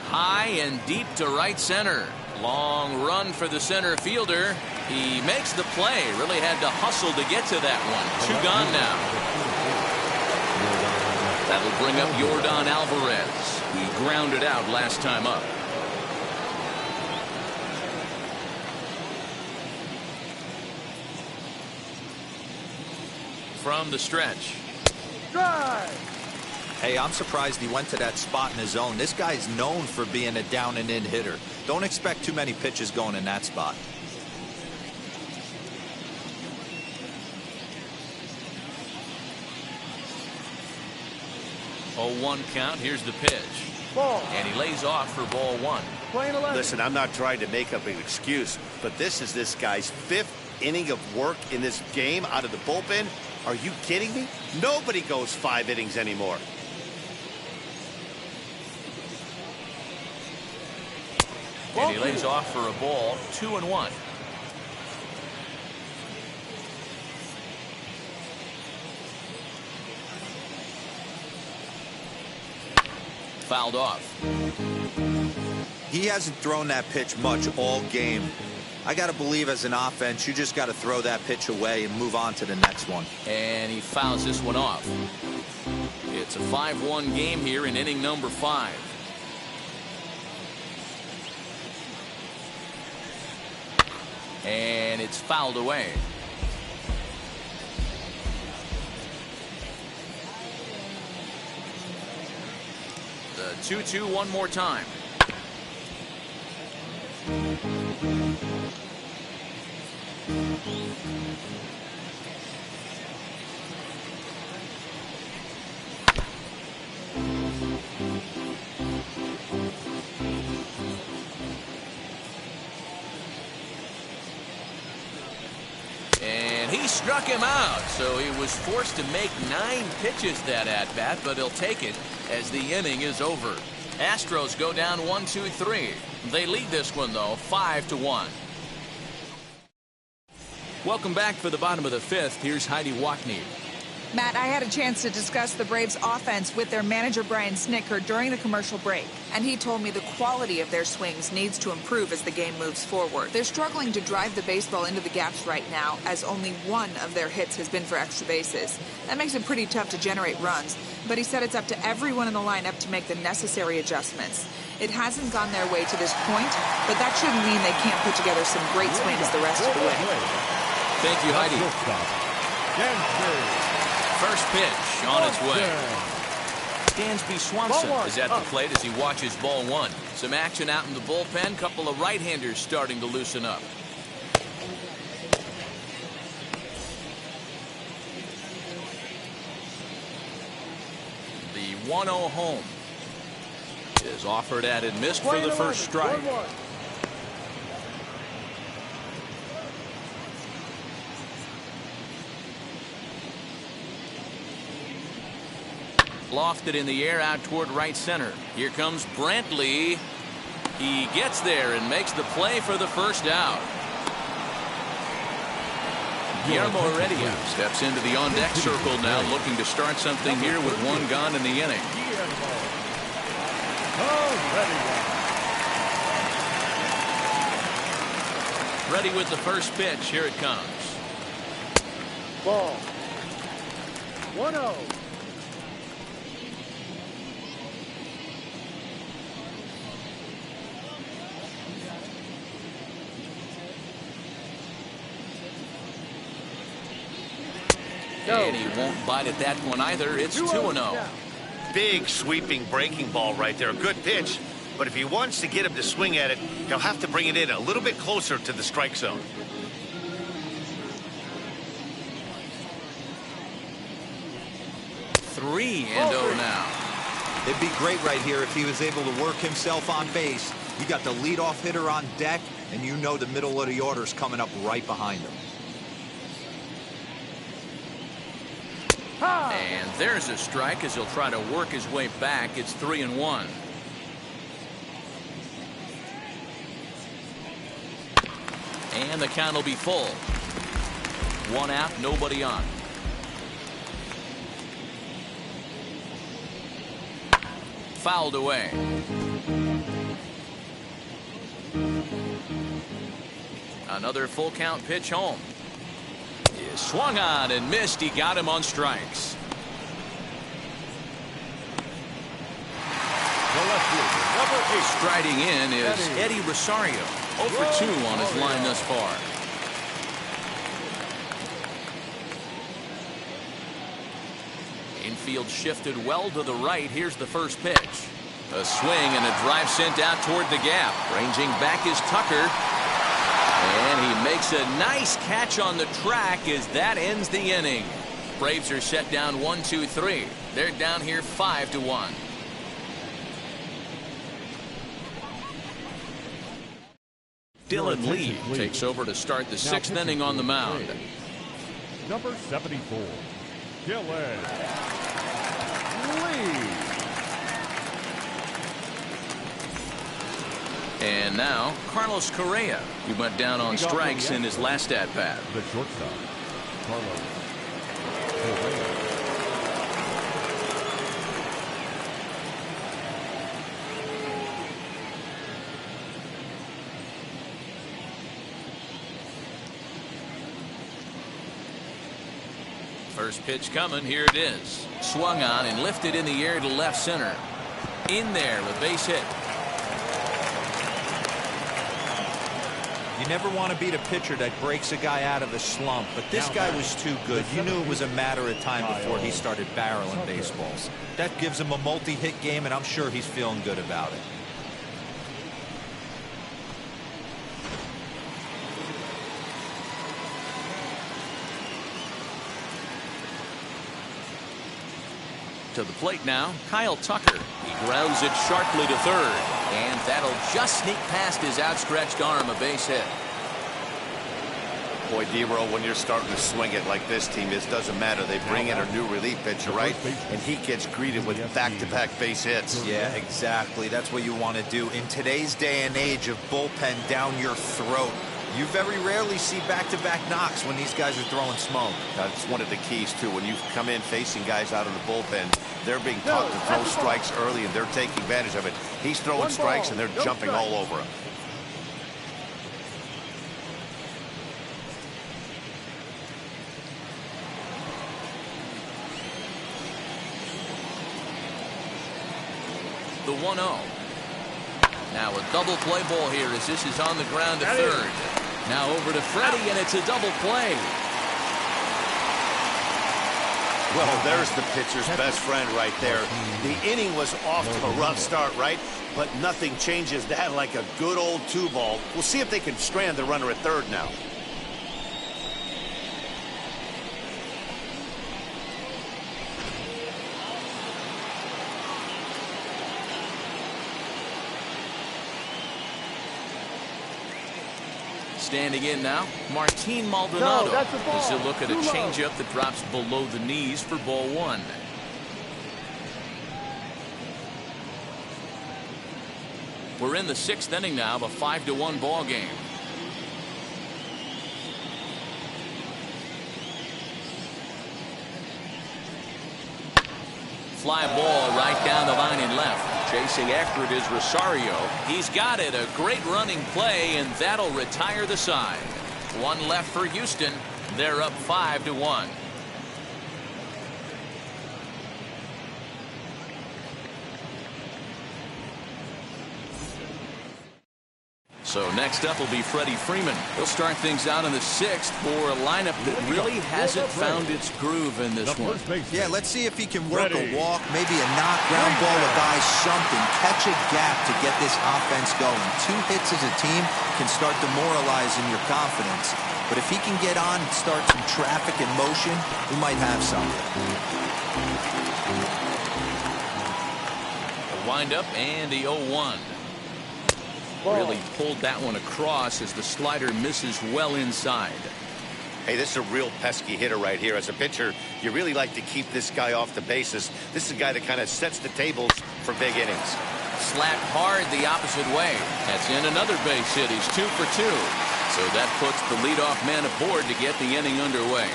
High and deep to right center. Long run for the center fielder. He makes the play. Really had to hustle to get to that one. 2 gone now. That'll bring up Yordan Alvarez. He grounded out last time up. From the stretch. Drive. Hey, I'm surprised he went to that spot in his zone. This guy's known for being a down and in hitter. Don't expect too many pitches going in that spot. Oh, 1 count. Here's the pitch. Ball. And he lays off for ball 1. Playing 11. Listen, I'm not trying to make up an excuse, but this is this guy's 5th inning of work in this game out of the bullpen. Are you kidding me? Nobody goes 5 innings anymore. And he lays off for a ball, 2-1. Fouled off. He hasn't thrown that pitch much all game. I got to believe as an offense, you just got to throw that pitch away and move on to the next one. And he fouls this one off. It's a 5-1 game here in inning number 5. And it's fouled away. The 2-2 one more time. And he struck him out, so he was forced to make 9 pitches that at bat, but he'll take it as the inning is over. Astros go down 1-2-3. They lead this one though 5-1. Welcome back for the bottom of the 5th. Here's Heidi Wackney. Matt, I had a chance to discuss the Braves' offense with their manager, Brian Snitker, during the commercial break, and he told me the quality of their swings needs to improve as the game moves forward. They're struggling to drive the baseball into the gaps right now, as only one of their hits has been for extra bases. That makes it pretty tough to generate runs, but he said it's up to everyone in the lineup to make the necessary adjustments. It hasn't gone their way to this point, but that shouldn't mean they can't put together some great swings the rest of the way. Thank you, Heidi. First pitch on its way. Dansby Swanson is at the plate as he watches ball one. Some action out in the bullpen. Couple of right-handers starting to loosen up. The 1-0 home is offered at and missed for the first strike. Lofted in the air out toward right center. Here comes Brantley. He gets there and makes the play for the first out. Guillermo Heredia steps into the on-deck circle now, looking to start something here with one gone in the inning. Ready with the first pitch. Here it comes. Ball. 1-0. And he won't bite at that one either. It's 2-0. Big sweeping breaking ball right there. Good pitch. But if he wants to get him to swing at it, he'll have to bring it in a little bit closer to the strike zone. Three and 0 now. It'd be great right here if he was able to work himself on base. You got the leadoff hitter on deck, and you know the middle of the order's coming up right behind him. And there's a strike as he'll try to work his way back. It's 3-1. And the count will be full. One out, nobody on. Fouled away. Another full count pitch home. Is swung on and missed. He got him on strikes. Striding in is Eddie Rosario. 0 for 2 on his line thus far. Infield shifted well to the right. Here's the first pitch. A swing and a drive sent out toward the gap. Ranging back is Tucker. And he makes a nice catch on the track as that ends the inning. Braves are set down 1-2-3. They're down here 5-1. Dylan Lee takes over to start the 6th inning on the mound. Number 74, Dylan Lee. And now Carlos Correa, who went down on strikes in his last at bat. The shortstop, Carlos Correa. First pitch coming. Here it is. Swung on and lifted in the air to left center. In there, a base hit. You never want to beat a pitcher that breaks a guy out of a slump, but this guy was too good. You knew it was a matter of time before he started barreling baseballs. That gives him a multi-hit game, and I'm sure he's feeling good about it. To the plate now, Kyle Tucker. He grounds it sharply to third, and that'll just sneak past his outstretched arm, a base hit. Boy, D-Row, when you're starting to swing it like this team is, doesn't matter. They bring in a new relief pitcher, right? And he gets greeted with back-to-back base hits. Yeah, exactly. That's what you want to do. In today's day and age of bullpen down your throat, You very rarely see back-to-back knocks when these guys are throwing smoke. That's one of the keys, too. When you come in facing guys out of the bullpen, they're being taught to throw strikes early, and they're taking advantage of it. He's throwing strikes, and they're jumping all over him. The 1-0. Now a double play ball here as this is on the ground to third. Now over to Freddie, and it's a double play. Well, there's the pitcher's best friend right there. The inning was off to a rough start, right? But nothing changes that like a good old 2-ball. We'll see if they can strand the runner at third now. Standing in now, Martin Maldonado. No, that's a ball. As he'll look at a Too low. changeup that drops below the knees for ball 1. We're in the 6th inning now of a 5-1 ball game. Fly ball right down the line and left. Chasing after it is Rosario. He's got it. A great running play, and that'll retire the side. One left for Houston. They're up 5-1. So next up will be Freddie Freeman. He'll start things out in the 6th for a lineup that really hasn't found its groove in this one. Yeah, let's see if he can work a walk, maybe a knock, ground ball, a guy, something. Catch a gap to get this offense going. 2 hits as a team can start demoralizing your confidence. But if he can get on and start some traffic in motion, we might have something. A windup and the 0-1. Really pulled that one across as the slider misses well inside. Hey, this is a real pesky hitter right here. As a pitcher, you really like to keep this guy off the bases. This is a guy that kind of sets the tables for big innings. Slapped hard the opposite way. That's in another base hit. He's 2 for 2. So that puts the leadoff man aboard to get the inning underway.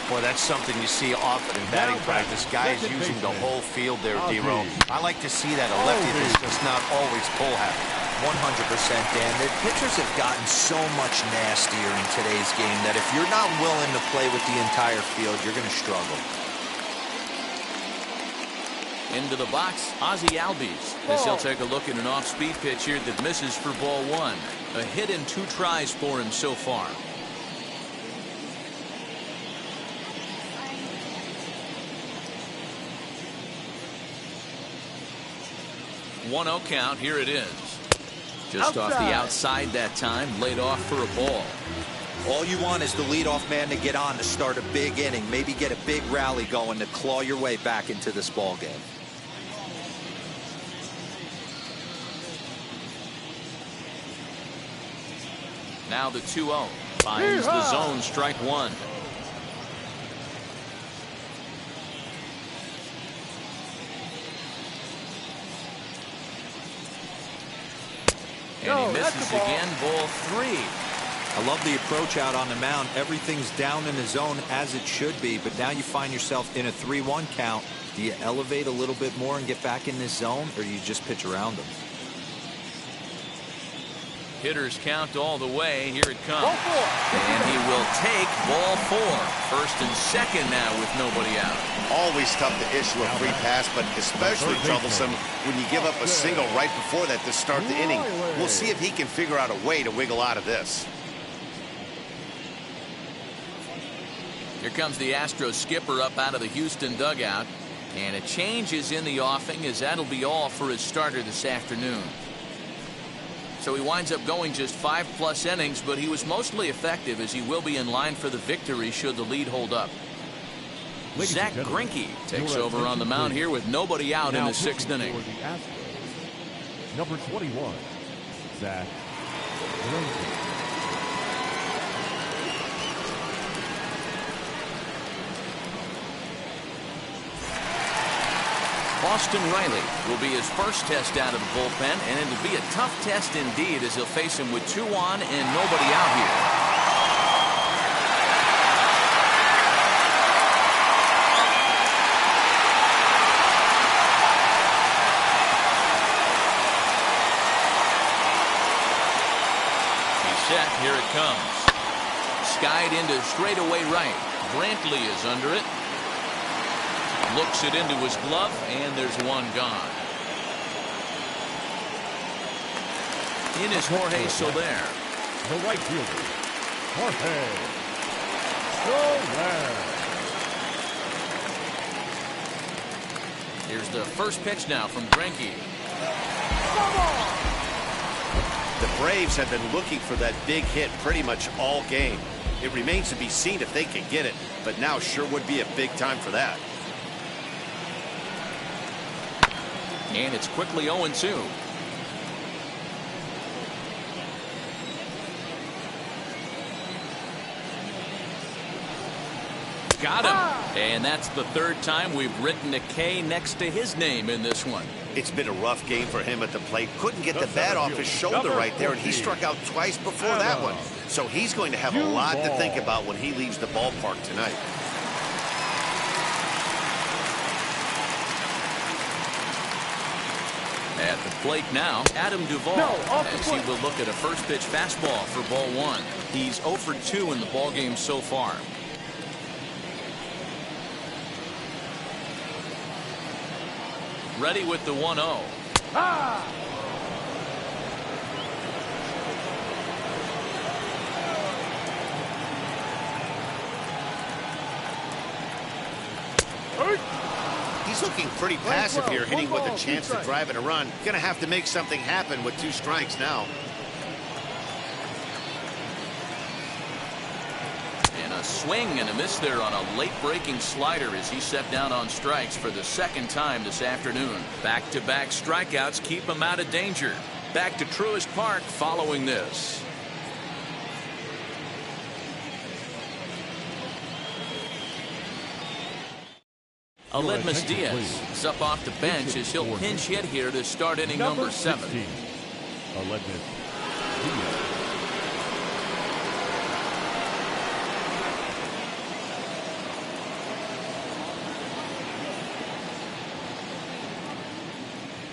Boy, that's something you see often in batting practice. Guys using the whole field there, D-Row. I like to see that. A lefty that's just not always pull happy. 100%, Dan. The pitchers have gotten so much nastier in today's game that if you're not willing to play with the entire field, you're going to struggle. Into the box, Ozzie Albies, as he'll take a look at an off-speed pitch here that misses for ball 1. A hit in 2 tries for him so far. One-0 count. Here it is. Just off the outside that time, laid off for a ball. All you want is the leadoff man to get on to start a big inning, maybe get a big rally going to claw your way back into this ball game. Now the 2-0 finds the zone, strike 1. And he misses again, ball 3. I love the approach out on the mound. Everything's down in the zone as it should be, but now you find yourself in a 3-1 count. Do you elevate a little bit more and get back in this zone, or do you just pitch around them? Hitters count all the way. Here it comes. And he will take ball 4. First and second now with nobody out. Always tough to issue a free pass, but especially troublesome when you give up a single right before that to start the inning. We'll see if he can figure out a way to wiggle out of this. Here comes the Astros skipper up out of the Houston dugout. And a change is in the offing, as that'll be all for his starter this afternoon. So he winds up going just 5+ innings, but he was mostly effective, as he will be in line for the victory should the lead hold up. Zach Greinke takes over on the mound here with nobody out in the 6th inning. Number 21, Zach Greinke. Austin Riley will be his first test out of the bullpen, and it'll be a tough test indeed as he'll face him with 2 on and nobody out here. Set, here it comes. Skied into straightaway right. Brantley is under it. Looks it into his glove, and there's one gone. In is Jorge Soler. The right fielder, Jorge Soler. Here's the first pitch now from Greinke. The Braves have been looking for that big hit pretty much all game. It remains to be seen if they can get it, but now sure would be a big time for that. And it's quickly 0-2. Got him. And that's the 3rd time we've written a K next to his name in this one. It's been a rough game for him at the plate. Couldn't get the bat off his shoulder right there, and he struck out twice before that one. So he's going to have a lot to think about when he leaves the ballpark tonight. At the plate now, Adam Duvall, as he will look at a first pitch fastball for ball 1. He's 0 for 2 in the ballgame so far. Ready with the 1-0. He's looking pretty passive here, hitting with a chance to drive in a run. Gonna have to make something happen with 2 strikes now. And a swing and a miss there on a late breaking slider as he set down on strikes for the 2nd time this afternoon. Back-to-back strikeouts keep him out of danger. Back to Truist Park following this. Aledmus Diaz is up off the bench as he'll pinch hit here to start inning number 7. Aledmus Diaz.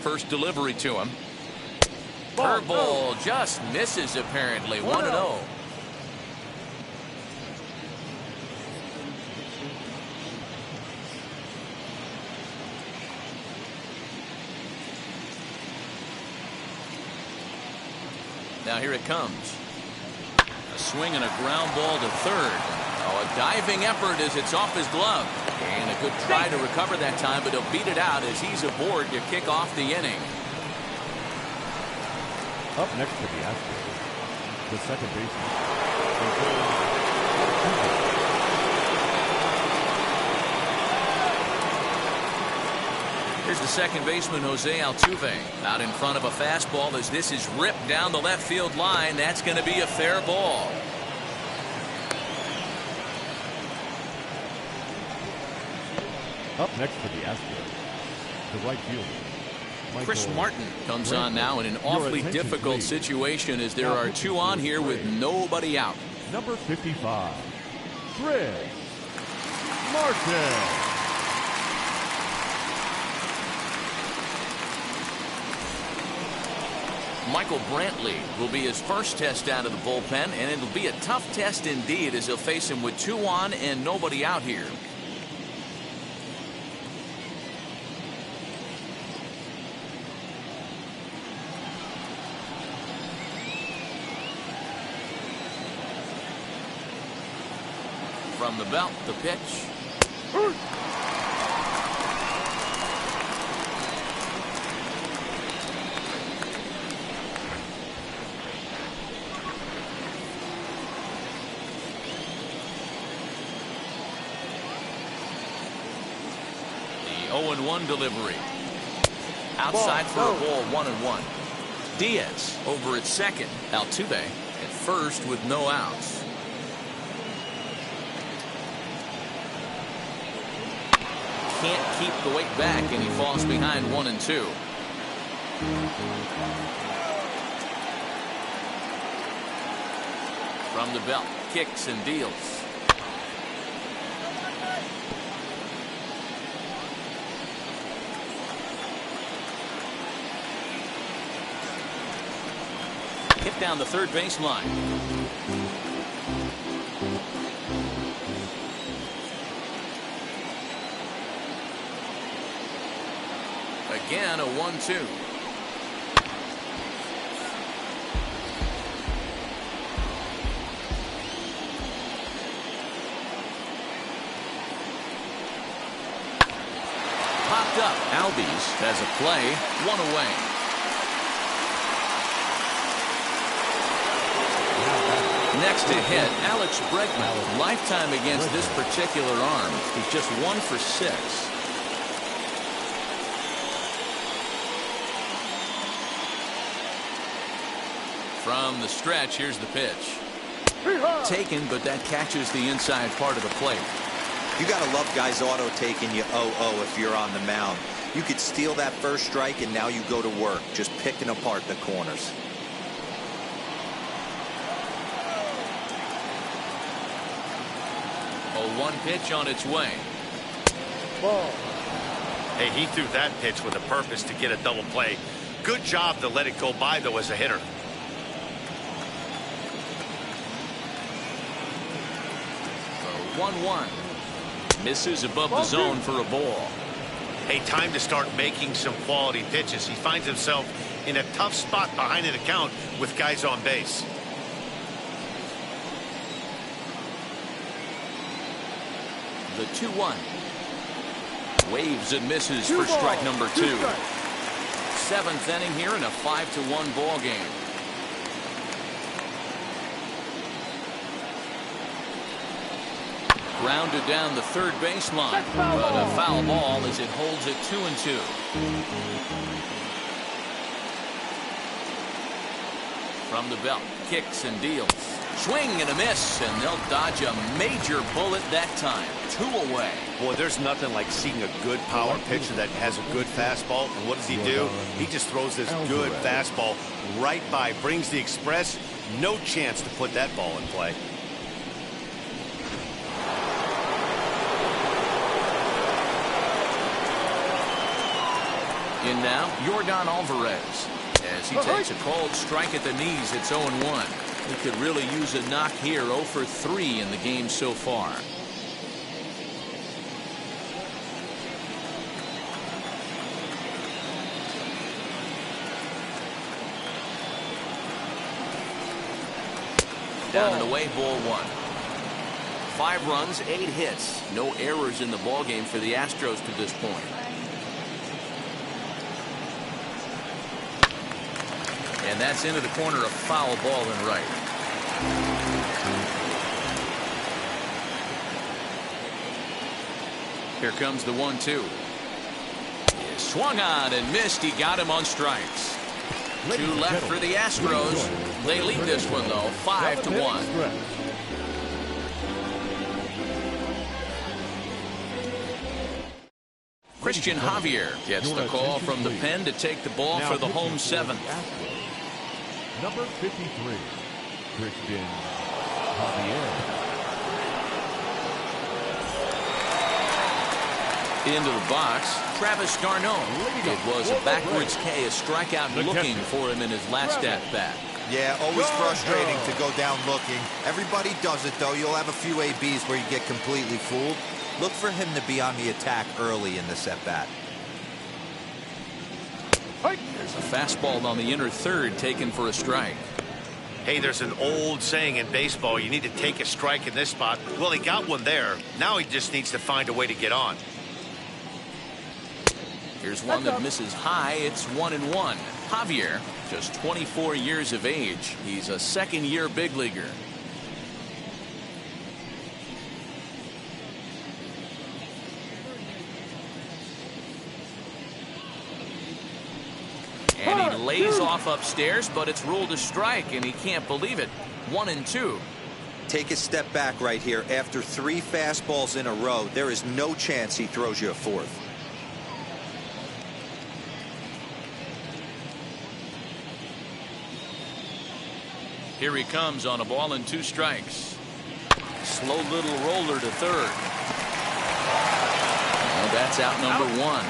First delivery to him. Curveball just misses apparently. 1-0. Now here it comes. A swing and a ground ball to 3rd. Oh, a diving effort as it's off his glove. And a good try to recover that time, but he'll beat it out as he's aboard to kick off the inning. Up next to the Astros, the second baseman. Here's the second baseman, Jose Altuve, out in front of a fastball as this is ripped down the left field line. That's going to be a fair ball. Up next for the Astros, the right fielder, Chris Martin comes on now in an awfully difficult situation as there are 2 on here with nobody out. Number 55, Chris Martin. Michael Brantley will be his first test out of the bullpen, and it'll be a tough test indeed as he'll face him with 2 on and nobody out here. From the belt, the pitch. The 0-1 delivery. Outside for a ball, 1-1. Diaz over at second. Altuve at first with no outs. can't keep the weight back, and he falls behind 1-2. From the belt, kicks and deals. Hit down the third baseline. Again, a 1-2. Popped up. Albies has a play, one away. Next to hit, Alex Bregman. Lifetime against this particular arm. He's just 1 for 6. From the stretch, here's the pitch. Taken, but that catches the inside part of the plate. You got to love guys auto taking you 0-0 if you're on the mound. You could steal that first strike, and now you go to work, just picking apart the corners. A 1 pitch on its way. Ball. Hey, he threw that pitch with a purpose to get a double play. Good job to let it go by, though, as a hitter. A 1-1. Misses above the zone for a ball. Hey, time to start making some quality pitches. He finds himself in a tough spot behind an account with guys on base. The 2-1. Waves and misses for strike number 2. 7th inning here in a 5-1 ball game. Grounded down the third baseline, but a foul ball as it holds it 2-2. From the belt, kicks and deals. Swing and a miss, and they'll dodge a major bullet that time. 2 away. Boy, there's nothing like seeing a good power pitcher that has a good fastball. And what does he do? He just throws this good fastball right by, brings the express. No chance to put that ball in play. In now, Yordan Alvarez. As he takes a cold strike at the knees, it's 0-1. He could really use a knock here. 0 for 3 in the game so far. Down and away, ball 1. 5 runs, 8 hits. No errors in the ballgame for the Astros to this point. And that's into the corner, a foul ball and right. Here comes the 1-2. Swung on and missed. He got him on strikes. 2 left for the Astros. They lead this one, though, 5-1. Christian Javier gets the call from the pen to take the ball for the home 7th. Number 53, Christian Javier. Into the box, Travis d'Arnaud. It was a backwards K, a strikeout looking for him in his last at-bat. Yeah, always frustrating to go down looking. Everybody does it, though. You'll have a few ABs where you get completely fooled. Look for him to be on the attack early in this at-bat. There's a fastball on the inner third taken for a strike. Hey, there's an old saying in baseball, you need to take a strike in this spot. Well, he got one there. Now he just needs to find a way to get on. Here's one that misses high. It's 1-1. Javier, just 24 years of age. He's a second-year big leaguer. And he lays off upstairs, but it's ruled a strike, and he can't believe it. 1-2. take a step back right here. After 3 fastballs in a row, there is no chance he throws you a 4th. Here he comes on a ball and 2 strikes. Slow little roller to third. Well, that's out number 1.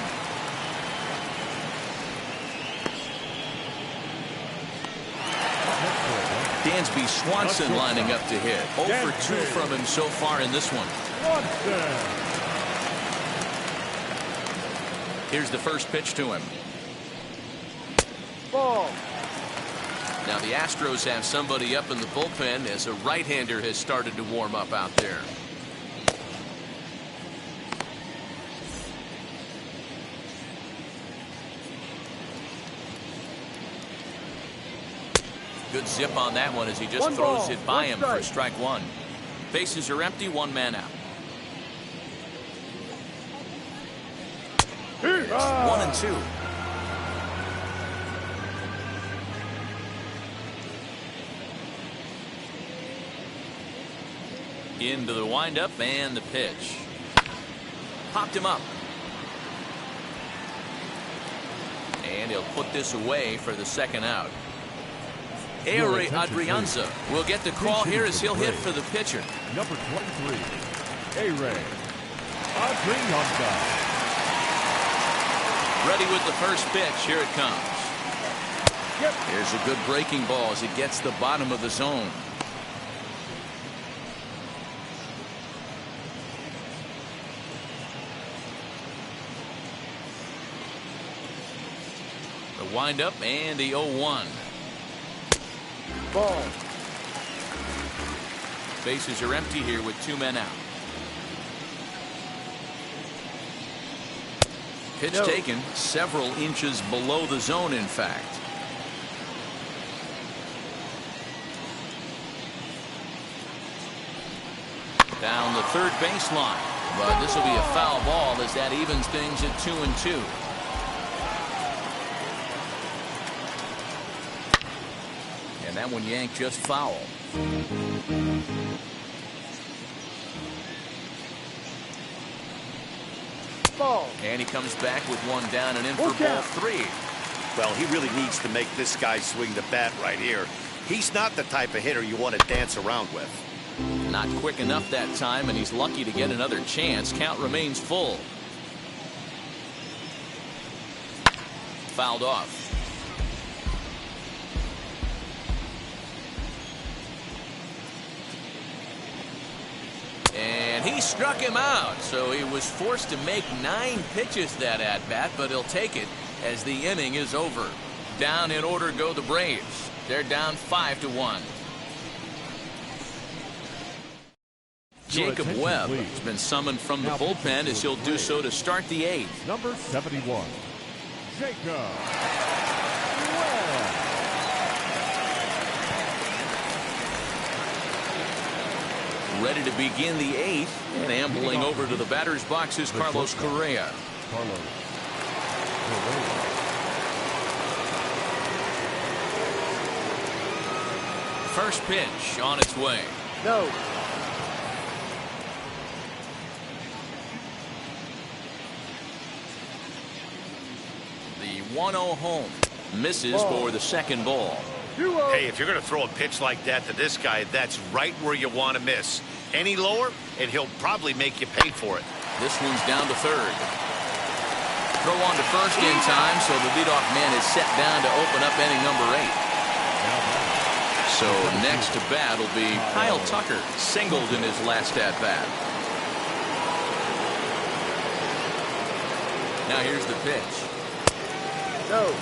Dansby Swanson lining up to hit. 0 for 2 from him so far in this one. Here's the first pitch to him. Ball. Now the Astros have somebody up in the bullpen as a right-hander has started to warm up out there. Good zip on that one as he just throws it by him for strike 1. Bases are empty, 1 man out. 1 and 2. Into the windup and the pitch. Popped him up. And he'll put this away for the second out. Eury Adrianza will get the call here as he'll hit for the pitcher. Number 23, Eury Adrianza. Ready with the first pitch. Here it comes. Here's a good breaking ball as it gets the bottom of the zone. The windup and the 0-1. Ball. Bases are empty here with 2 men out. Pitch taken several inches below the zone, in fact. Down the third baseline. But this will be a foul ball as that evens things at 2 and 2. And that one yanked just foul. Ball. And he comes back with 1 down and in for ball 3. Well, he really needs to make this guy swing the bat right here. He's not the type of hitter you want to dance around with. Not quick enough that time, and he's lucky to get another chance. Count remains full. Fouled off. And he struck him out, so he was forced to make 9 pitches that at-bat, but he'll take it as the inning is over. Down in order go the Braves. They're down 5-1. Jacob Webb has been summoned from the bullpen as he'll do so to start the 8th. Number 71, Jacob Webb. Ready to begin the 8th, and ambling over to the batter's box is Carlos Correa. First pitch on its way. No. The 1-0 home misses for the second ball. Hey, if you're going to throw a pitch like that to this guy, that's right where you want to miss. Any lower, and he'll probably make you pay for it. This one's down to third. Throw on to first in time, so the leadoff man is set down to open up inning number 8. So next to bat will be Kyle Tucker, singled in his last at-bat. Now here's the pitch. No.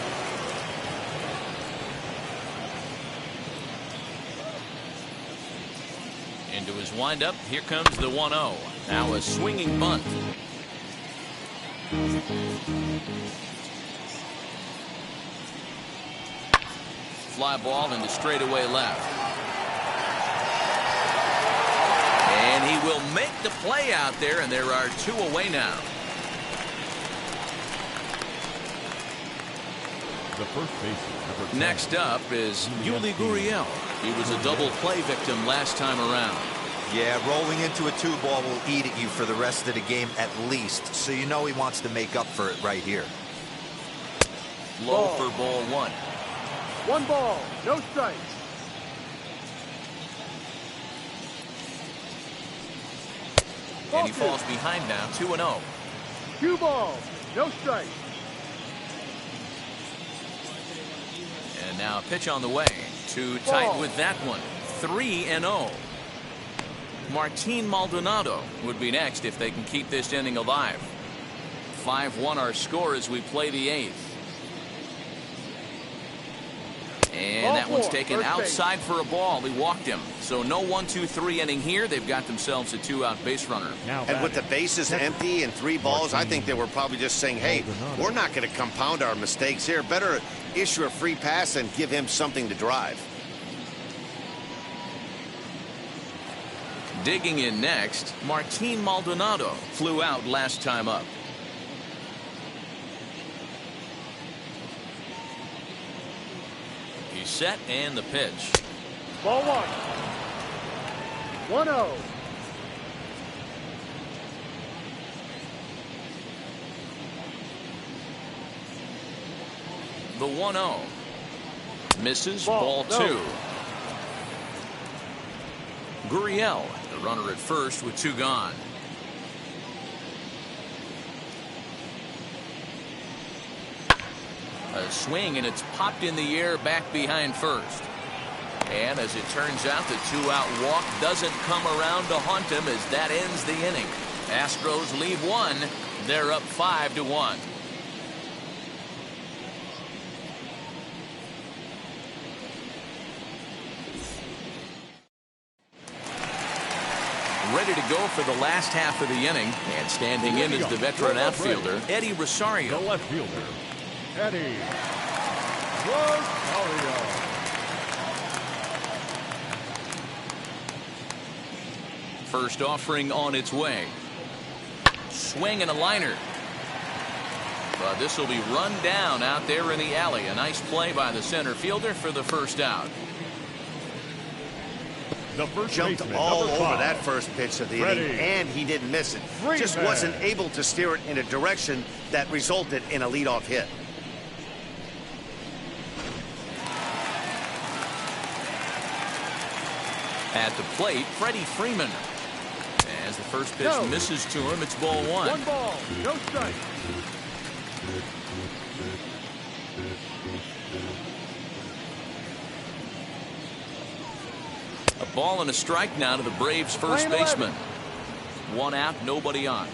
Into his windup, here comes the 1-0. Now a swinging bunt. Fly ball into straightaway left. And he will make the play out there, and there are 2 away now. The first baseman. Next up is Yuli Gurriel. He was a double play victim last time around. Yeah, rolling into a 2-ball will eat at you for the rest of the game at least. So you know he wants to make up for it right here. Low for ball 1. 1 ball, no strikes. And he falls behind now, 2-0. 2 balls, no strikes. And now a pitch on the way. Too tight with that one. 3-0. Martin Maldonado would be next if they can keep this inning alive. 5-1 our score as we play the 8th. And that one's taken outside for a ball. He walked him. So no 1-2-3 inning here. They've got themselves a 2-out base runner. And with the bases empty and 3 balls, I think they were probably just saying, hey, we're not going to compound our mistakes here. Better issue a free pass and give him something to drive. Digging in next, Martin Maldonado flew out last time up. He's set and the pitch. Ball 1. 1-0. The 1-0. Misses. Ball 2. Gurriel, the runner at first with 2 gone. A swing and it's popped in the air back behind first. And as it turns out, the 2-out walk doesn't come around to haunt him as that ends the inning. Astros leave 1. They're up 5-1. Ready to go for the last half of the inning, and standing in is the veteran outfielder, Eddie Rosario. The left fielder, Eddie Rosario. First offering on its way. Swing and a liner. But this will be run down out there in the alley. A nice play by the center fielder for the first out. Jumped all over that first pitch of the inning, and he didn't miss it. Just wasn't able to steer it in a direction that resulted in a leadoff hit. At the plate, Freddie Freeman. As the first pitch misses to him, it's ball 1. 1 ball, no strike. A ball and a strike now to the Braves first baseman. 1 out, nobody on.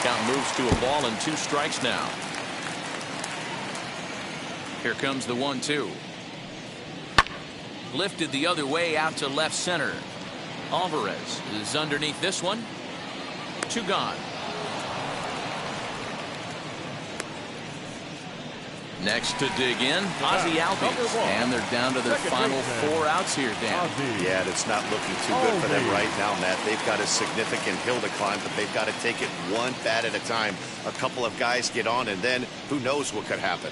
Count moves to a ball and 2 strikes now. Here comes the 1-2. Lifted the other way out to left center. Alvarez is underneath this one. 2 gone. Next to dig in, Ozzie Albies. And they're down to their final 4 outs here, Dan. Yeah, it's not looking too good for them right now, Matt. They've got a significant hill to climb, but they've got to take it 1 bat at a time. A couple of guys get on, and then who knows what could happen.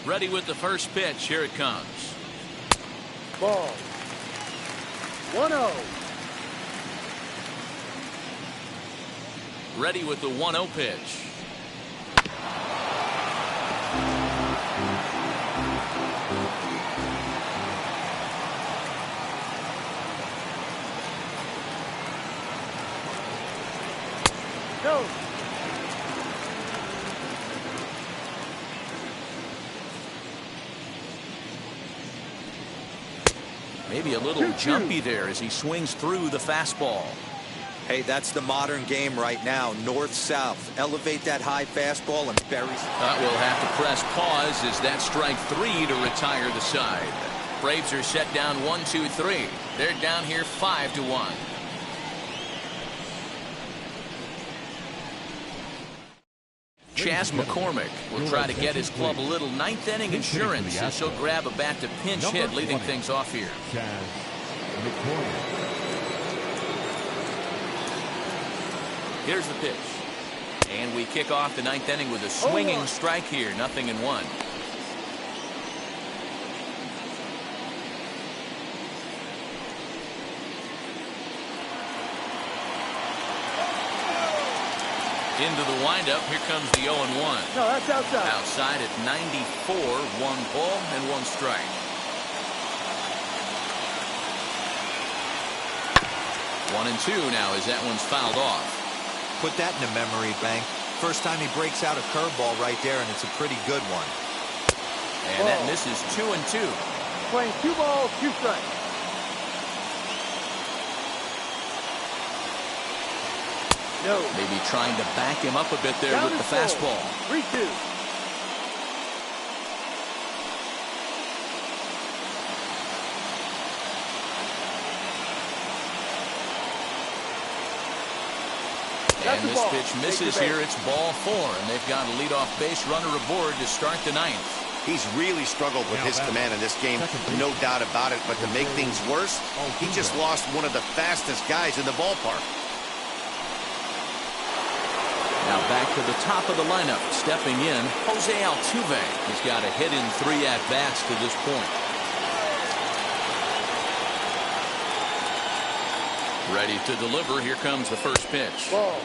Ready with the first pitch. Here it comes. Ball. 1-0. Ready with the 1-0 pitch. No. Maybe a little jumpy there as he swings through the fastball. Hey, that's the modern game right now. North-south. Elevate that high fastball and bury. We'll have to press pause as that strike 3 to retire the side. Braves are set down 1-2-3. They're down here 5-1. Chas McCormick will try to get his club a little ninth inning insurance as he'll grab a bat to pinch hit, leading things off here. Chas McCormick. Here's the pitch. And we kick off the ninth inning with a swinging strike here, 0-1. Into the windup, here comes the 0-1. No, that's outside. Outside at 94, 1 ball and 1 strike. One and 2 now as that one's fouled off. Put that in the memory bank. First time he breaks out a curveball right there, and it's a pretty good one. And that misses 2 and 2. Playing 2 balls, 2 strikes. No. Maybe trying to back him up a bit there Down with the full. fastball. 3-2. And this pitch misses here. It's ball 4, and they've got a leadoff base runner aboard to start the ninth. He's really struggled with his command in this game, no doubt about it. But to make things worse, he just lost one of the fastest guys in the ballpark. Now back to the top of the lineup, stepping in, Jose Altuve. He's got a hit in 3 at-bats to this point. Ready to deliver. Here comes the first pitch. Ball.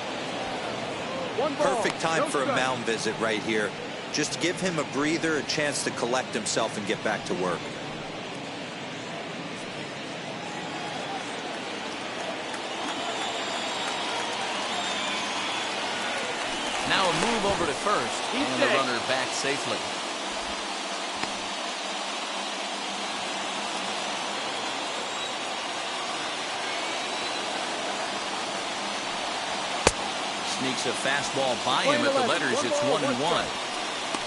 1 ball. Perfect time No for a strike. mound visit right here. Just give him a breather, a chance to collect himself and get back to work. Now a move over to first, He's and the safe. runner back safely. Sneaks a fastball by him at the letters. It's 1-1.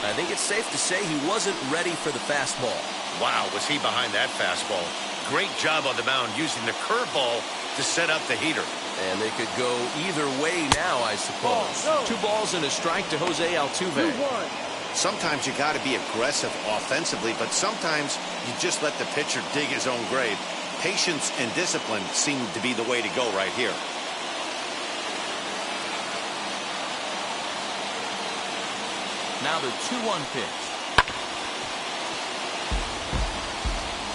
I think it's safe to say he wasn't ready for the fastball. Wow, was he behind that fastball. Great job on the mound using the curveball to set up the heater. And they could go either way now, I suppose. Ball, no. 2 balls and a strike to Jose Altuve. 2-1. Sometimes you got to be aggressive offensively, but sometimes you just let the pitcher dig his own grave. Patience and discipline seem to be the way to go right here. Now the 2-1 pitch.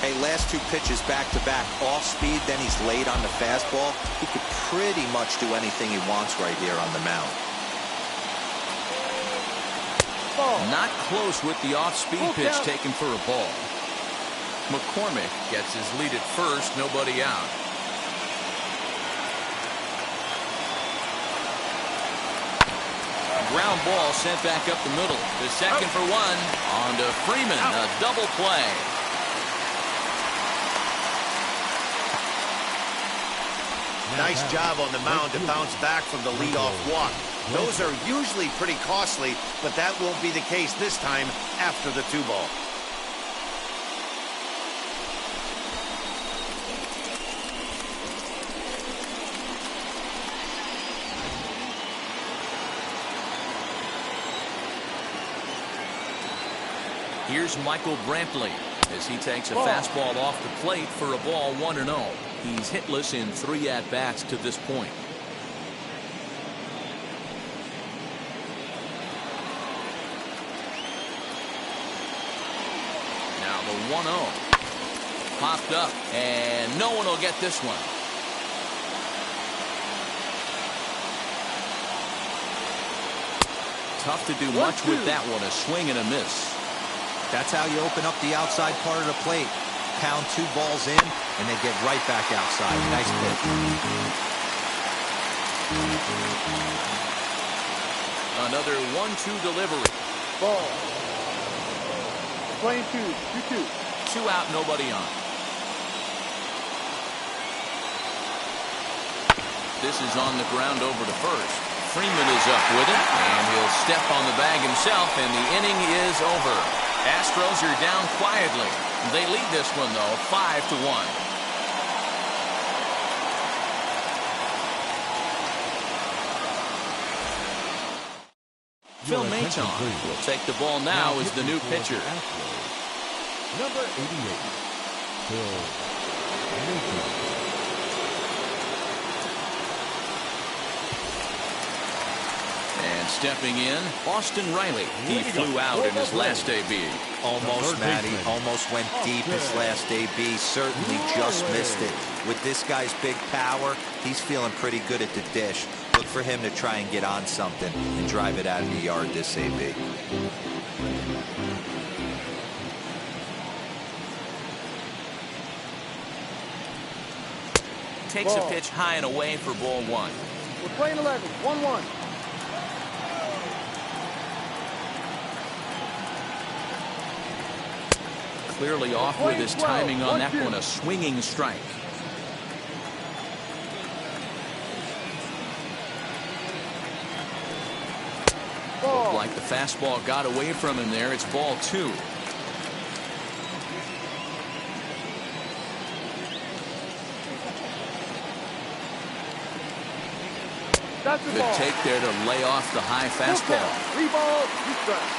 Hey, last 2 pitches back-to-back, off speed, then he's late on the fastball. He could pretty much do anything he wants right here on the mound. Ball. Not close with the off-speed Full pitch count. taken for a ball. McCormick gets his lead at first, nobody out. Ground ball sent back up the middle. The second for 1. On to Freeman, a double play. Nice job on the mound to bounce back from the leadoff walk. Those are usually pretty costly, but that won't be the case this time after the 2 ball. Here's Michael Brantley as he takes a fastball off the plate for a ball 1-0. He's hitless in 3 at-bats to this point. Now the 1-0. Popped up, and no one will get this one. Tough to do much with that one, a swing and a miss. That's how you open up the outside part of the plate. Pound 2 balls in, and they get right back outside. Nice pitch. Another 1-2 delivery. Ball. Playing 2-2. 2 out, nobody on. This is on the ground over to first. Freeman is up with it, and he'll step on the bag himself, and the inning is over. Astros are down quietly. They lead this one, though, 5-1. Phil Maton will take the ball now as the new pitcher. Number 88, Phil Maton. And stepping in, Austin Riley. He flew out in his last AB. Almost, Matty. Almost went deep his last AB. Certainly just missed it. With this guy's big power, he's feeling pretty good at the dish. Look for him to try and get on something and drive it out of the yard this AB. Takes a pitch high and away for ball one. We're playing 11. 1-1. Clearly off with his timing on that one, a swinging strike. Looked like the fastball got away from him there. It's ball two. Good take there to lay off the high fastball. 3 balls, 2 strikes.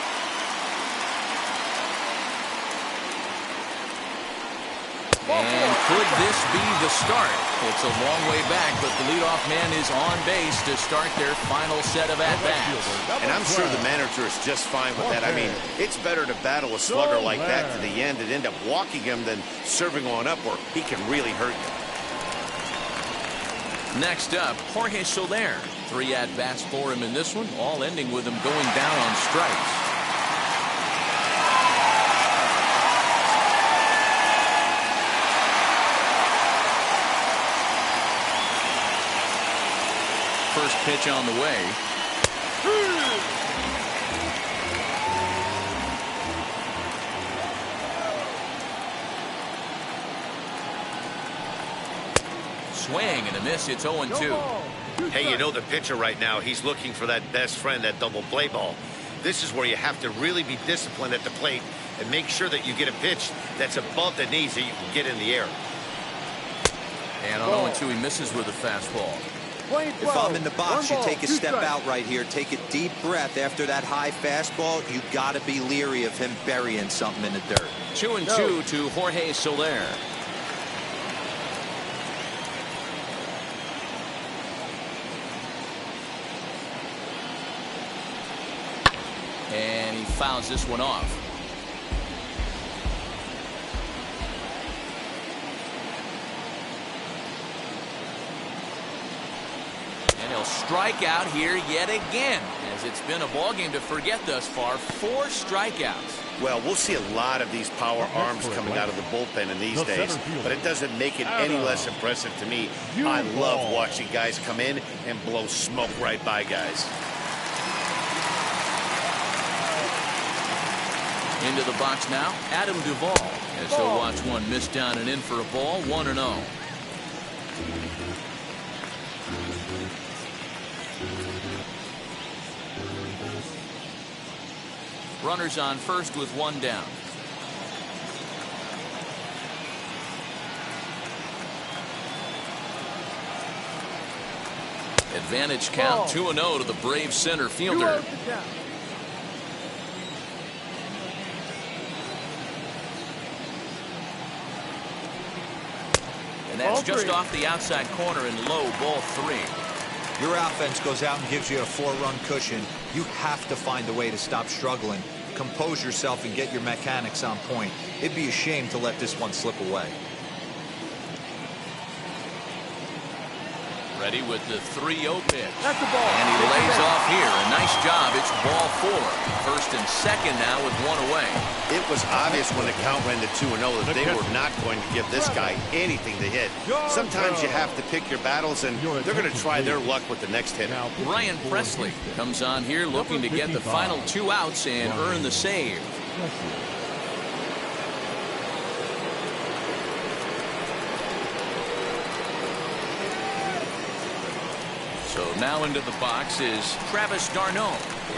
And could this be the start? It's a long way back, but the leadoff man is on base to start their final set of at-bats. And I'm sure the manager is just fine with that. I mean, it's better to battle a slugger like that to the end and end up walking him than serving on up where he can really hurt you. Next up, Jorge Soler. 3 at-bats for him in this one, all ending with him going down on strikes. First pitch on the way. Swing and a miss. It's 0-2. Hey, you know the pitcher right now, he's looking for that best friend, that double play ball. This is where you have to really be disciplined at the plate and make sure that you get a pitch that's above the knees that you can get in the air. And on 0-2, he misses with a fastball. If I'm in the box, you take a step out right here. Take a deep breath after that high fastball. You got to be leery of him burying something in the dirt. 2-2 to Jorge Soler. And he fouls this one off. And he'll strike out here yet again, as it's been a ball game to forget thus far. 4 strikeouts. Well, we'll see a lot of these power arms coming out of the bullpen in these days, but it doesn't make it any less impressive to me. I love watching guys come in and blow smoke right by guys. Into the box now, Adam Duvall, as he'll watch one miss down and in for a ball. 1-0. Runners on first with 1 down. Advantage count, 2-0 to the Braves center fielder. And that's just off the outside corner and low, ball 3. Your offense goes out and gives you a 4-run cushion. You have to find a way to stop struggling. Compose yourself and get your mechanics on point. It'd be a shame to let this one slip away. Ready with the 3-0 pitch. That's the ball. And he lays off here. A nice job. It's ball 4. First and second now with 1 away. It was obvious when the count ran to 2-0 that they were not going to give this guy anything to hit. Sometimes you have to pick your battles, and they're going to try their luck with the next hitter. Ryan Presley comes on here looking to get the final 2 outs and earn the save. So now into the box is Travis d'Arnaud.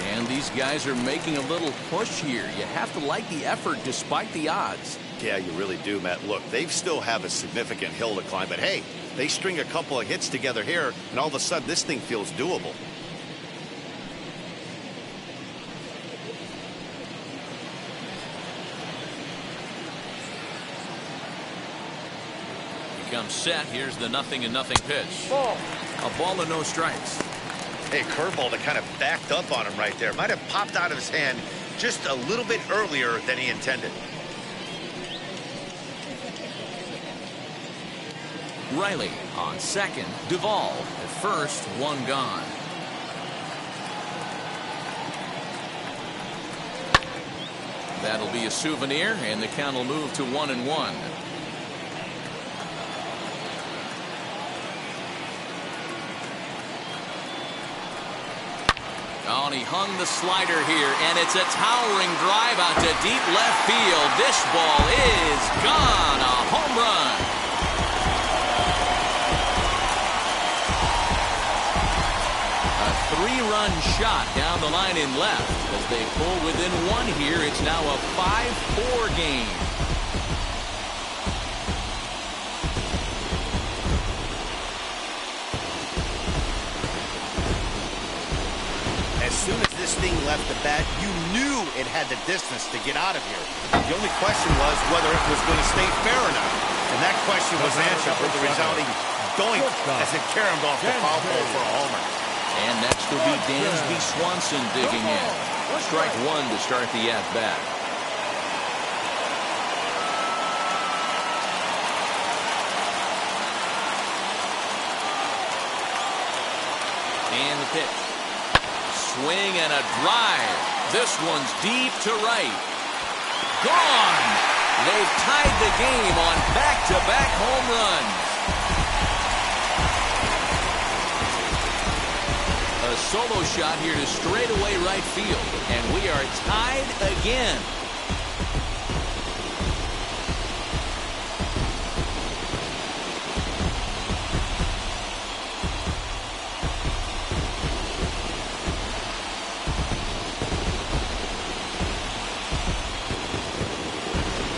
And these guys are making a little push here. You have to like the effort despite the odds. Yeah, you really do, Matt. Look, they still have a significant hill to climb, but hey, they string a couple of hits together here, and all of a sudden this thing feels doable. comes set. Here's the 0-0 pitch. Ball. A ball and no strikes. Hey, curveball that kind of backed up on him right there. Might have popped out of his hand just a little bit earlier than he intended. Riley on second. Duvall at first. One gone. That'll be a souvenir, and the count will move to 1-1. Oh, and he hung the slider here, and it's a towering drive out to deep left field. This ball is gone. A home run. A three-run shot down the line in left. As they pull within one here, it's now a 5-4 game. As soon as this thing left the bat, you knew it had the distance to get out of here. The only question was whether it was going to stay fair or not. And that question was answered with the resounding doink as it caromed off the foul pole for a homer. And next will be Dansby Swanson digging in. Strike one to start the at-bat. And the pitch. Swing and a drive. This one's deep to right. Gone. They've tied the game on back-to-back home runs. A solo shot here to straightaway right field, and we are tied again.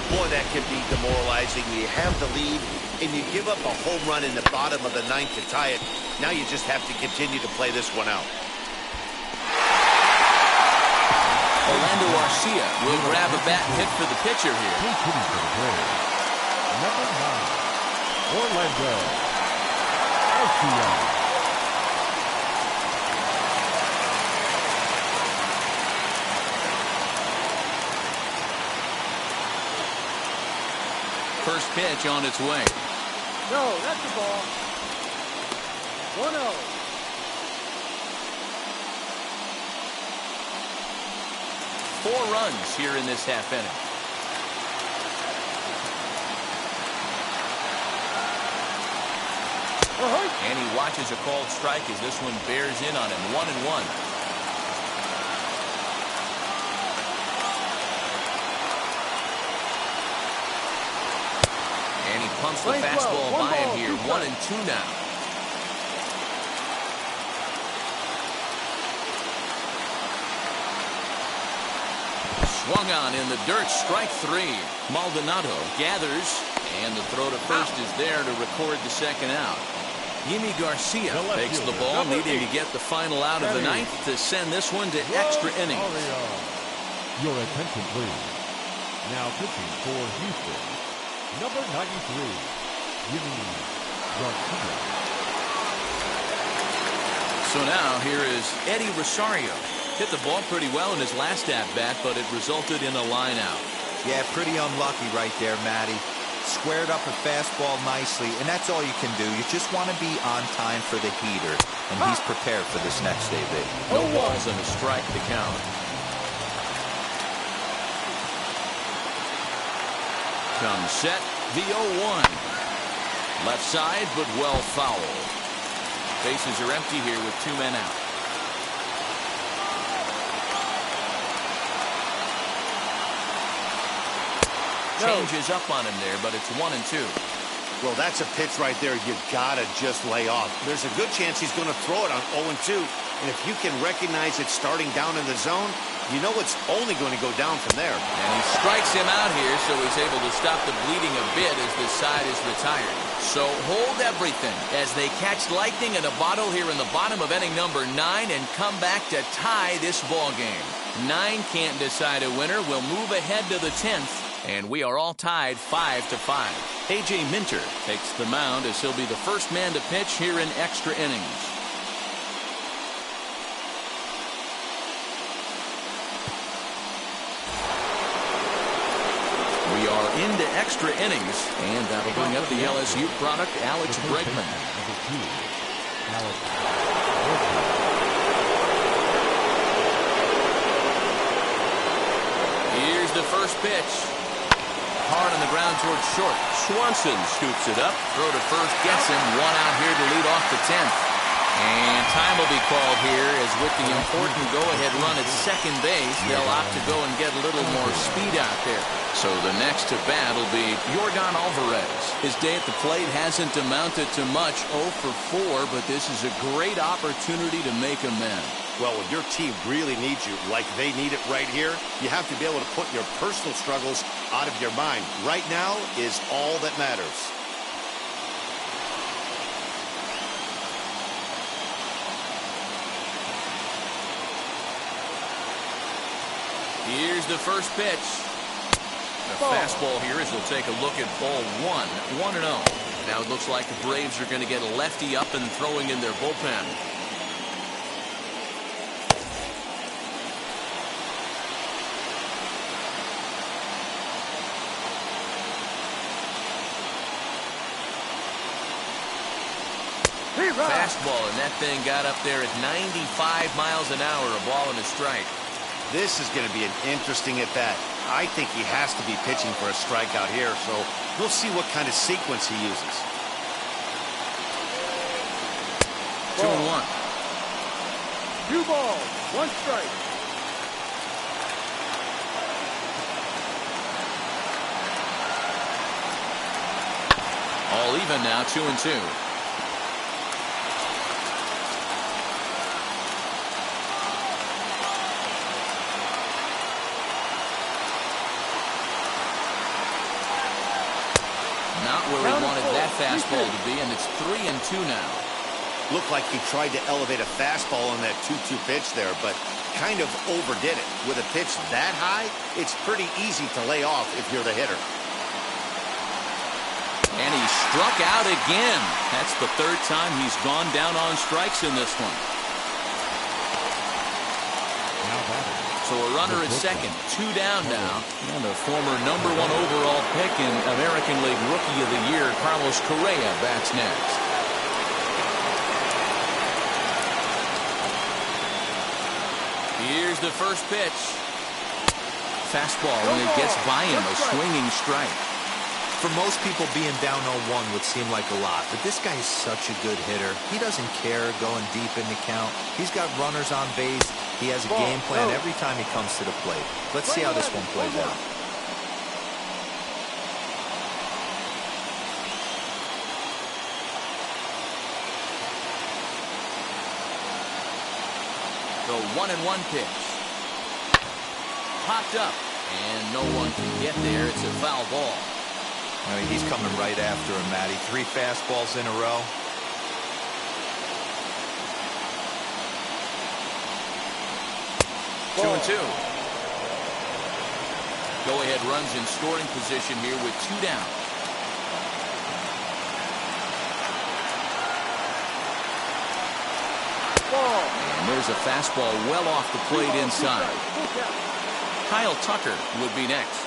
Boy, that can be demoralizing. You have the lead, and you give up a home run in the bottom of the ninth to tie it. Now you just have to continue to play this one out. Orlando Arcia will grab a bat and hit for the pitcher here. Number 9, Orlando Arcia. First pitch on its way. No, that's the ball. 1-0. Four runs here in this half inning. And he watches a called strike as this one bears in on him. 1-1. And he pumps the fastball by him here. 1-2 now. Swung on in the dirt. Strike three. Maldonado gathers, and the throw to first is there to record the second out. Yimi Garcia takes the ball, needing to get the final out of the ninth to send this one to extra innings. Your attention, please. Now pitching for Houston, number 93, Yimi Garcia. So now here is Eddie Rosario. Hit the ball pretty well in his last at-bat, but it resulted in a line out. Yeah, pretty unlucky right there, Matty. Squared up a fastball nicely, and that's all you can do. You just want to be on time for the heater, and he's prepared for this next AB. No balls and a strike to count. Comes set, the 0-1. Left side, but well fouled. Bases are empty here with two men out. Changes up on him there, but it's 1-2. Well, that's a pitch right there you gotta just lay off. There's a good chance he's going to throw it on 0-2, and if you can recognize it starting down in the zone, you know it's only going to go down from there. And he strikes him out here, so he's able to stop the bleeding a bit as this side is retired. So hold everything as they catch lightning in a bottle here in the bottom of inning number 9 and come back to tie this ball game. 9 can't decide a winner. We'll move ahead to the 10th And we are all tied 5-5. A.J. Minter takes the mound as he'll be the first man to pitch here in extra innings. We are into extra innings, and that'll bring up the LSU product, Alex Bregman. Here's the first pitch. Hard on the ground towards short. Swanson scoops it up. Throw to first, gets him. One out here to lead off the 10th. And time will be called here as with the important go-ahead run at second base, they'll opt to go and get a little more speed out there. So the next to bat will be Yordan Alvarez. His day at the plate hasn't amounted to much, 0 for 4, but this is a great opportunity to make amends. Well, when your team really needs you, like they need it right here, you have to be able to put your personal struggles out of your mind. Right now is all that matters. Here's the first pitch. The fastball here as he'll take a look at ball 1, 1-0. Now it looks like the Braves are going to get a lefty up and throwing in their bullpen. Fastball, and that thing got up there at 95 miles an hour, a ball and a strike. This is going to be an interesting at bat. I think he has to be pitching for a strikeout here, so we'll see what kind of sequence he uses. 2-1. 2 balls, 1 strike. All even now, 2-2. Not where he wanted that fastball to be, and it's 3-2 now. Looked like he tried to elevate a fastball on that 2-2 pitch there, but kind of overdid it. With a pitch that high, it's pretty easy to lay off if you're the hitter. And he struck out again. That's the 3rd time he's gone down on strikes in this one. So a runner at second, 2 down now. And the former #1 overall pick in American League Rookie of the Year, Carlos Correa, bats next. Here's the first pitch. Fastball, and it gets by him, a swinging strike. For most people, being down 0-1 would seem like a lot, but this guy is such a good hitter. He doesn't care going deep in the count. He's got runners on base. He has a game plan every time he comes to the plate. Let's see how this one plays out. The 1-1 pitch. Popped up, and no one can get there. It's a foul ball. I mean, he's coming right after him, Matty. 3 fastballs in a row. Ball. 2-2. Go-ahead runs in scoring position here with 2 down. And there's a fastball well off the plate inside. Kyle Tucker would be next.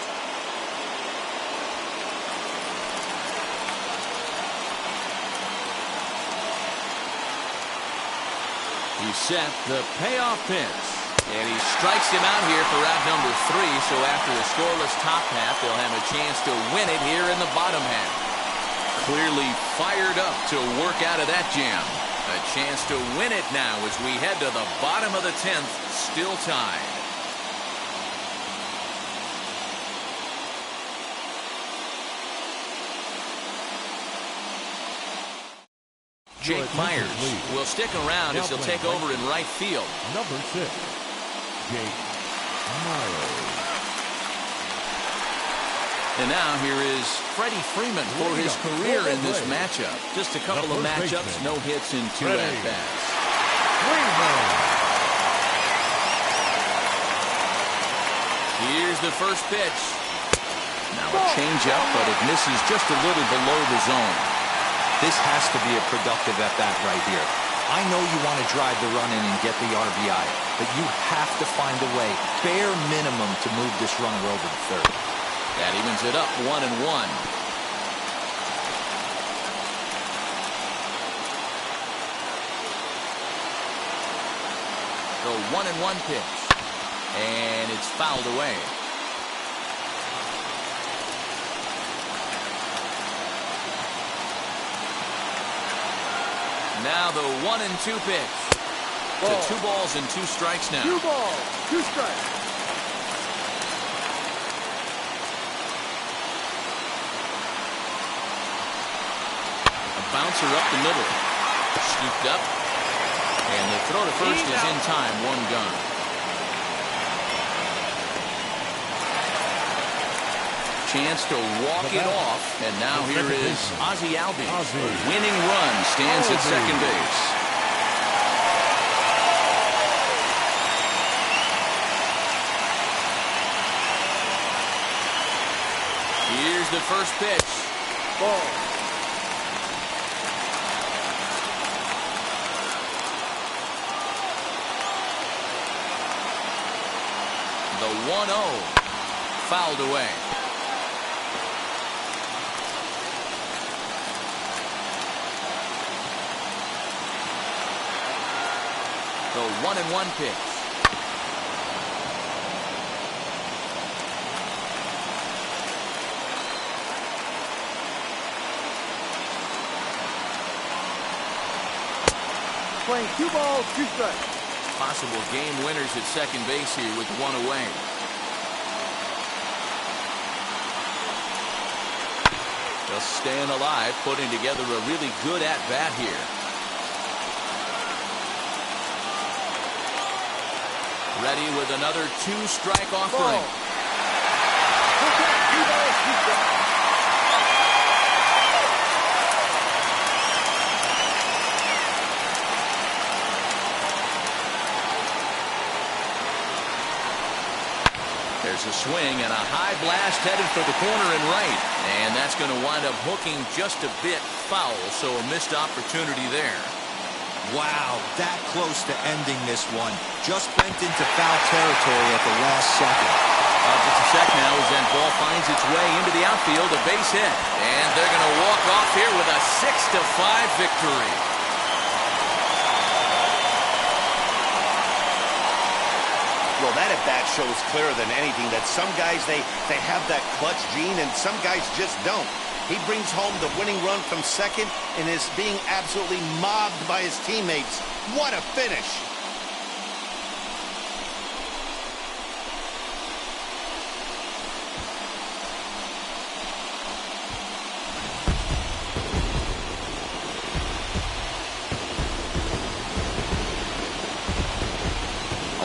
He set the payoff pitch. And he strikes him out here for out number 3. So after the scoreless top half, they'll have a chance to win it here in the bottom half. Clearly fired up to work out of that jam. A chance to win it now as we head to the bottom of the 10th, still tied. Jake Myers will stick around as he'll take over in right field. Number 6, Jake Myers. And now here is Freddie Freeman for his career in this matchup. Just a couple of matchups, no hits in 2 at-bats. Here's the first pitch. Now a changeup, but it misses just a little below the zone. This has to be a productive at-bat right here. I know you want to drive the run in and get the RBI, but you have to find a way, bare minimum, to move this runner over to third. That evens it up 1-1. The 1-1 pitch, and it's fouled away. Now the 1-2 pitch. To 2 balls and 2 strikes now. 2 balls, 2 strikes. A bouncer up the middle. Scooped up. And the throw to first is in time. 1 gun. Chance to walk it off. And now here is Ozzie Albies. A winning run stands at second base. Here's the first pitch. Ball. The 1-0 fouled away. The 1-1 pitch. Playing 2 balls, 2 strikes. Possible game winners at second base here with 1 away. Just staying alive, putting together a really good at-bat here. Ready with another 2-strike offering. 2 balls, 2 strikes. There's a swing and a high blast headed for the corner and right. And that's going to wind up hooking just a bit foul, so a missed opportunity there. Wow, that close to ending this one. Just bent into foul territory at the last second. Just a sec now as that ball finds its way into the outfield, a base hit. And they're going to walk off here with a 6-5 victory. Well, that at-bat shows clearer than anything that some guys, they have that clutch gene and some guys just don't. He brings home the winning run from second and is being absolutely mobbed by his teammates. What a finish.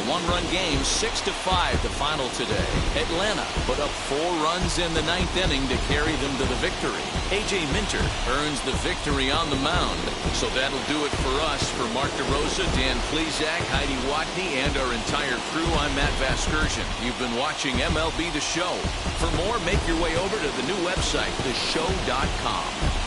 One-run game, 6-5 the final today. Atlanta put up 4 runs in the 9th inning to carry them to the victory. A.J. Minter earns the victory on the mound. So that'll do it for us. For Mark DeRosa, Dan Plesac, Heidi Watney, and our entire crew, I'm Matt Vasgersian. You've been watching MLB The Show. For more, make your way over to the new website, theshow.com.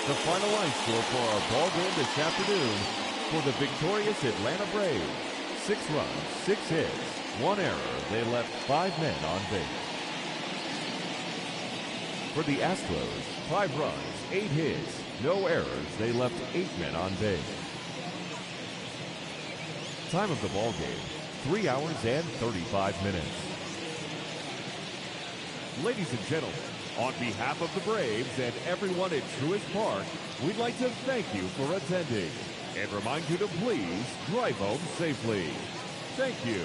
The final line score for our ball game this afternoon for the victorious Atlanta Braves. 6 runs, 6 hits, 1 error. They left 5 men on base. For the Astros, 5 runs, 8 hits, no errors. They left 8 men on base. Time of the ball game, 3 hours and 35 minutes. Ladies and gentlemen, on behalf of the Braves and everyone at Truist Park, we'd like to thank you for attending and remind you to please drive home safely. Thank you.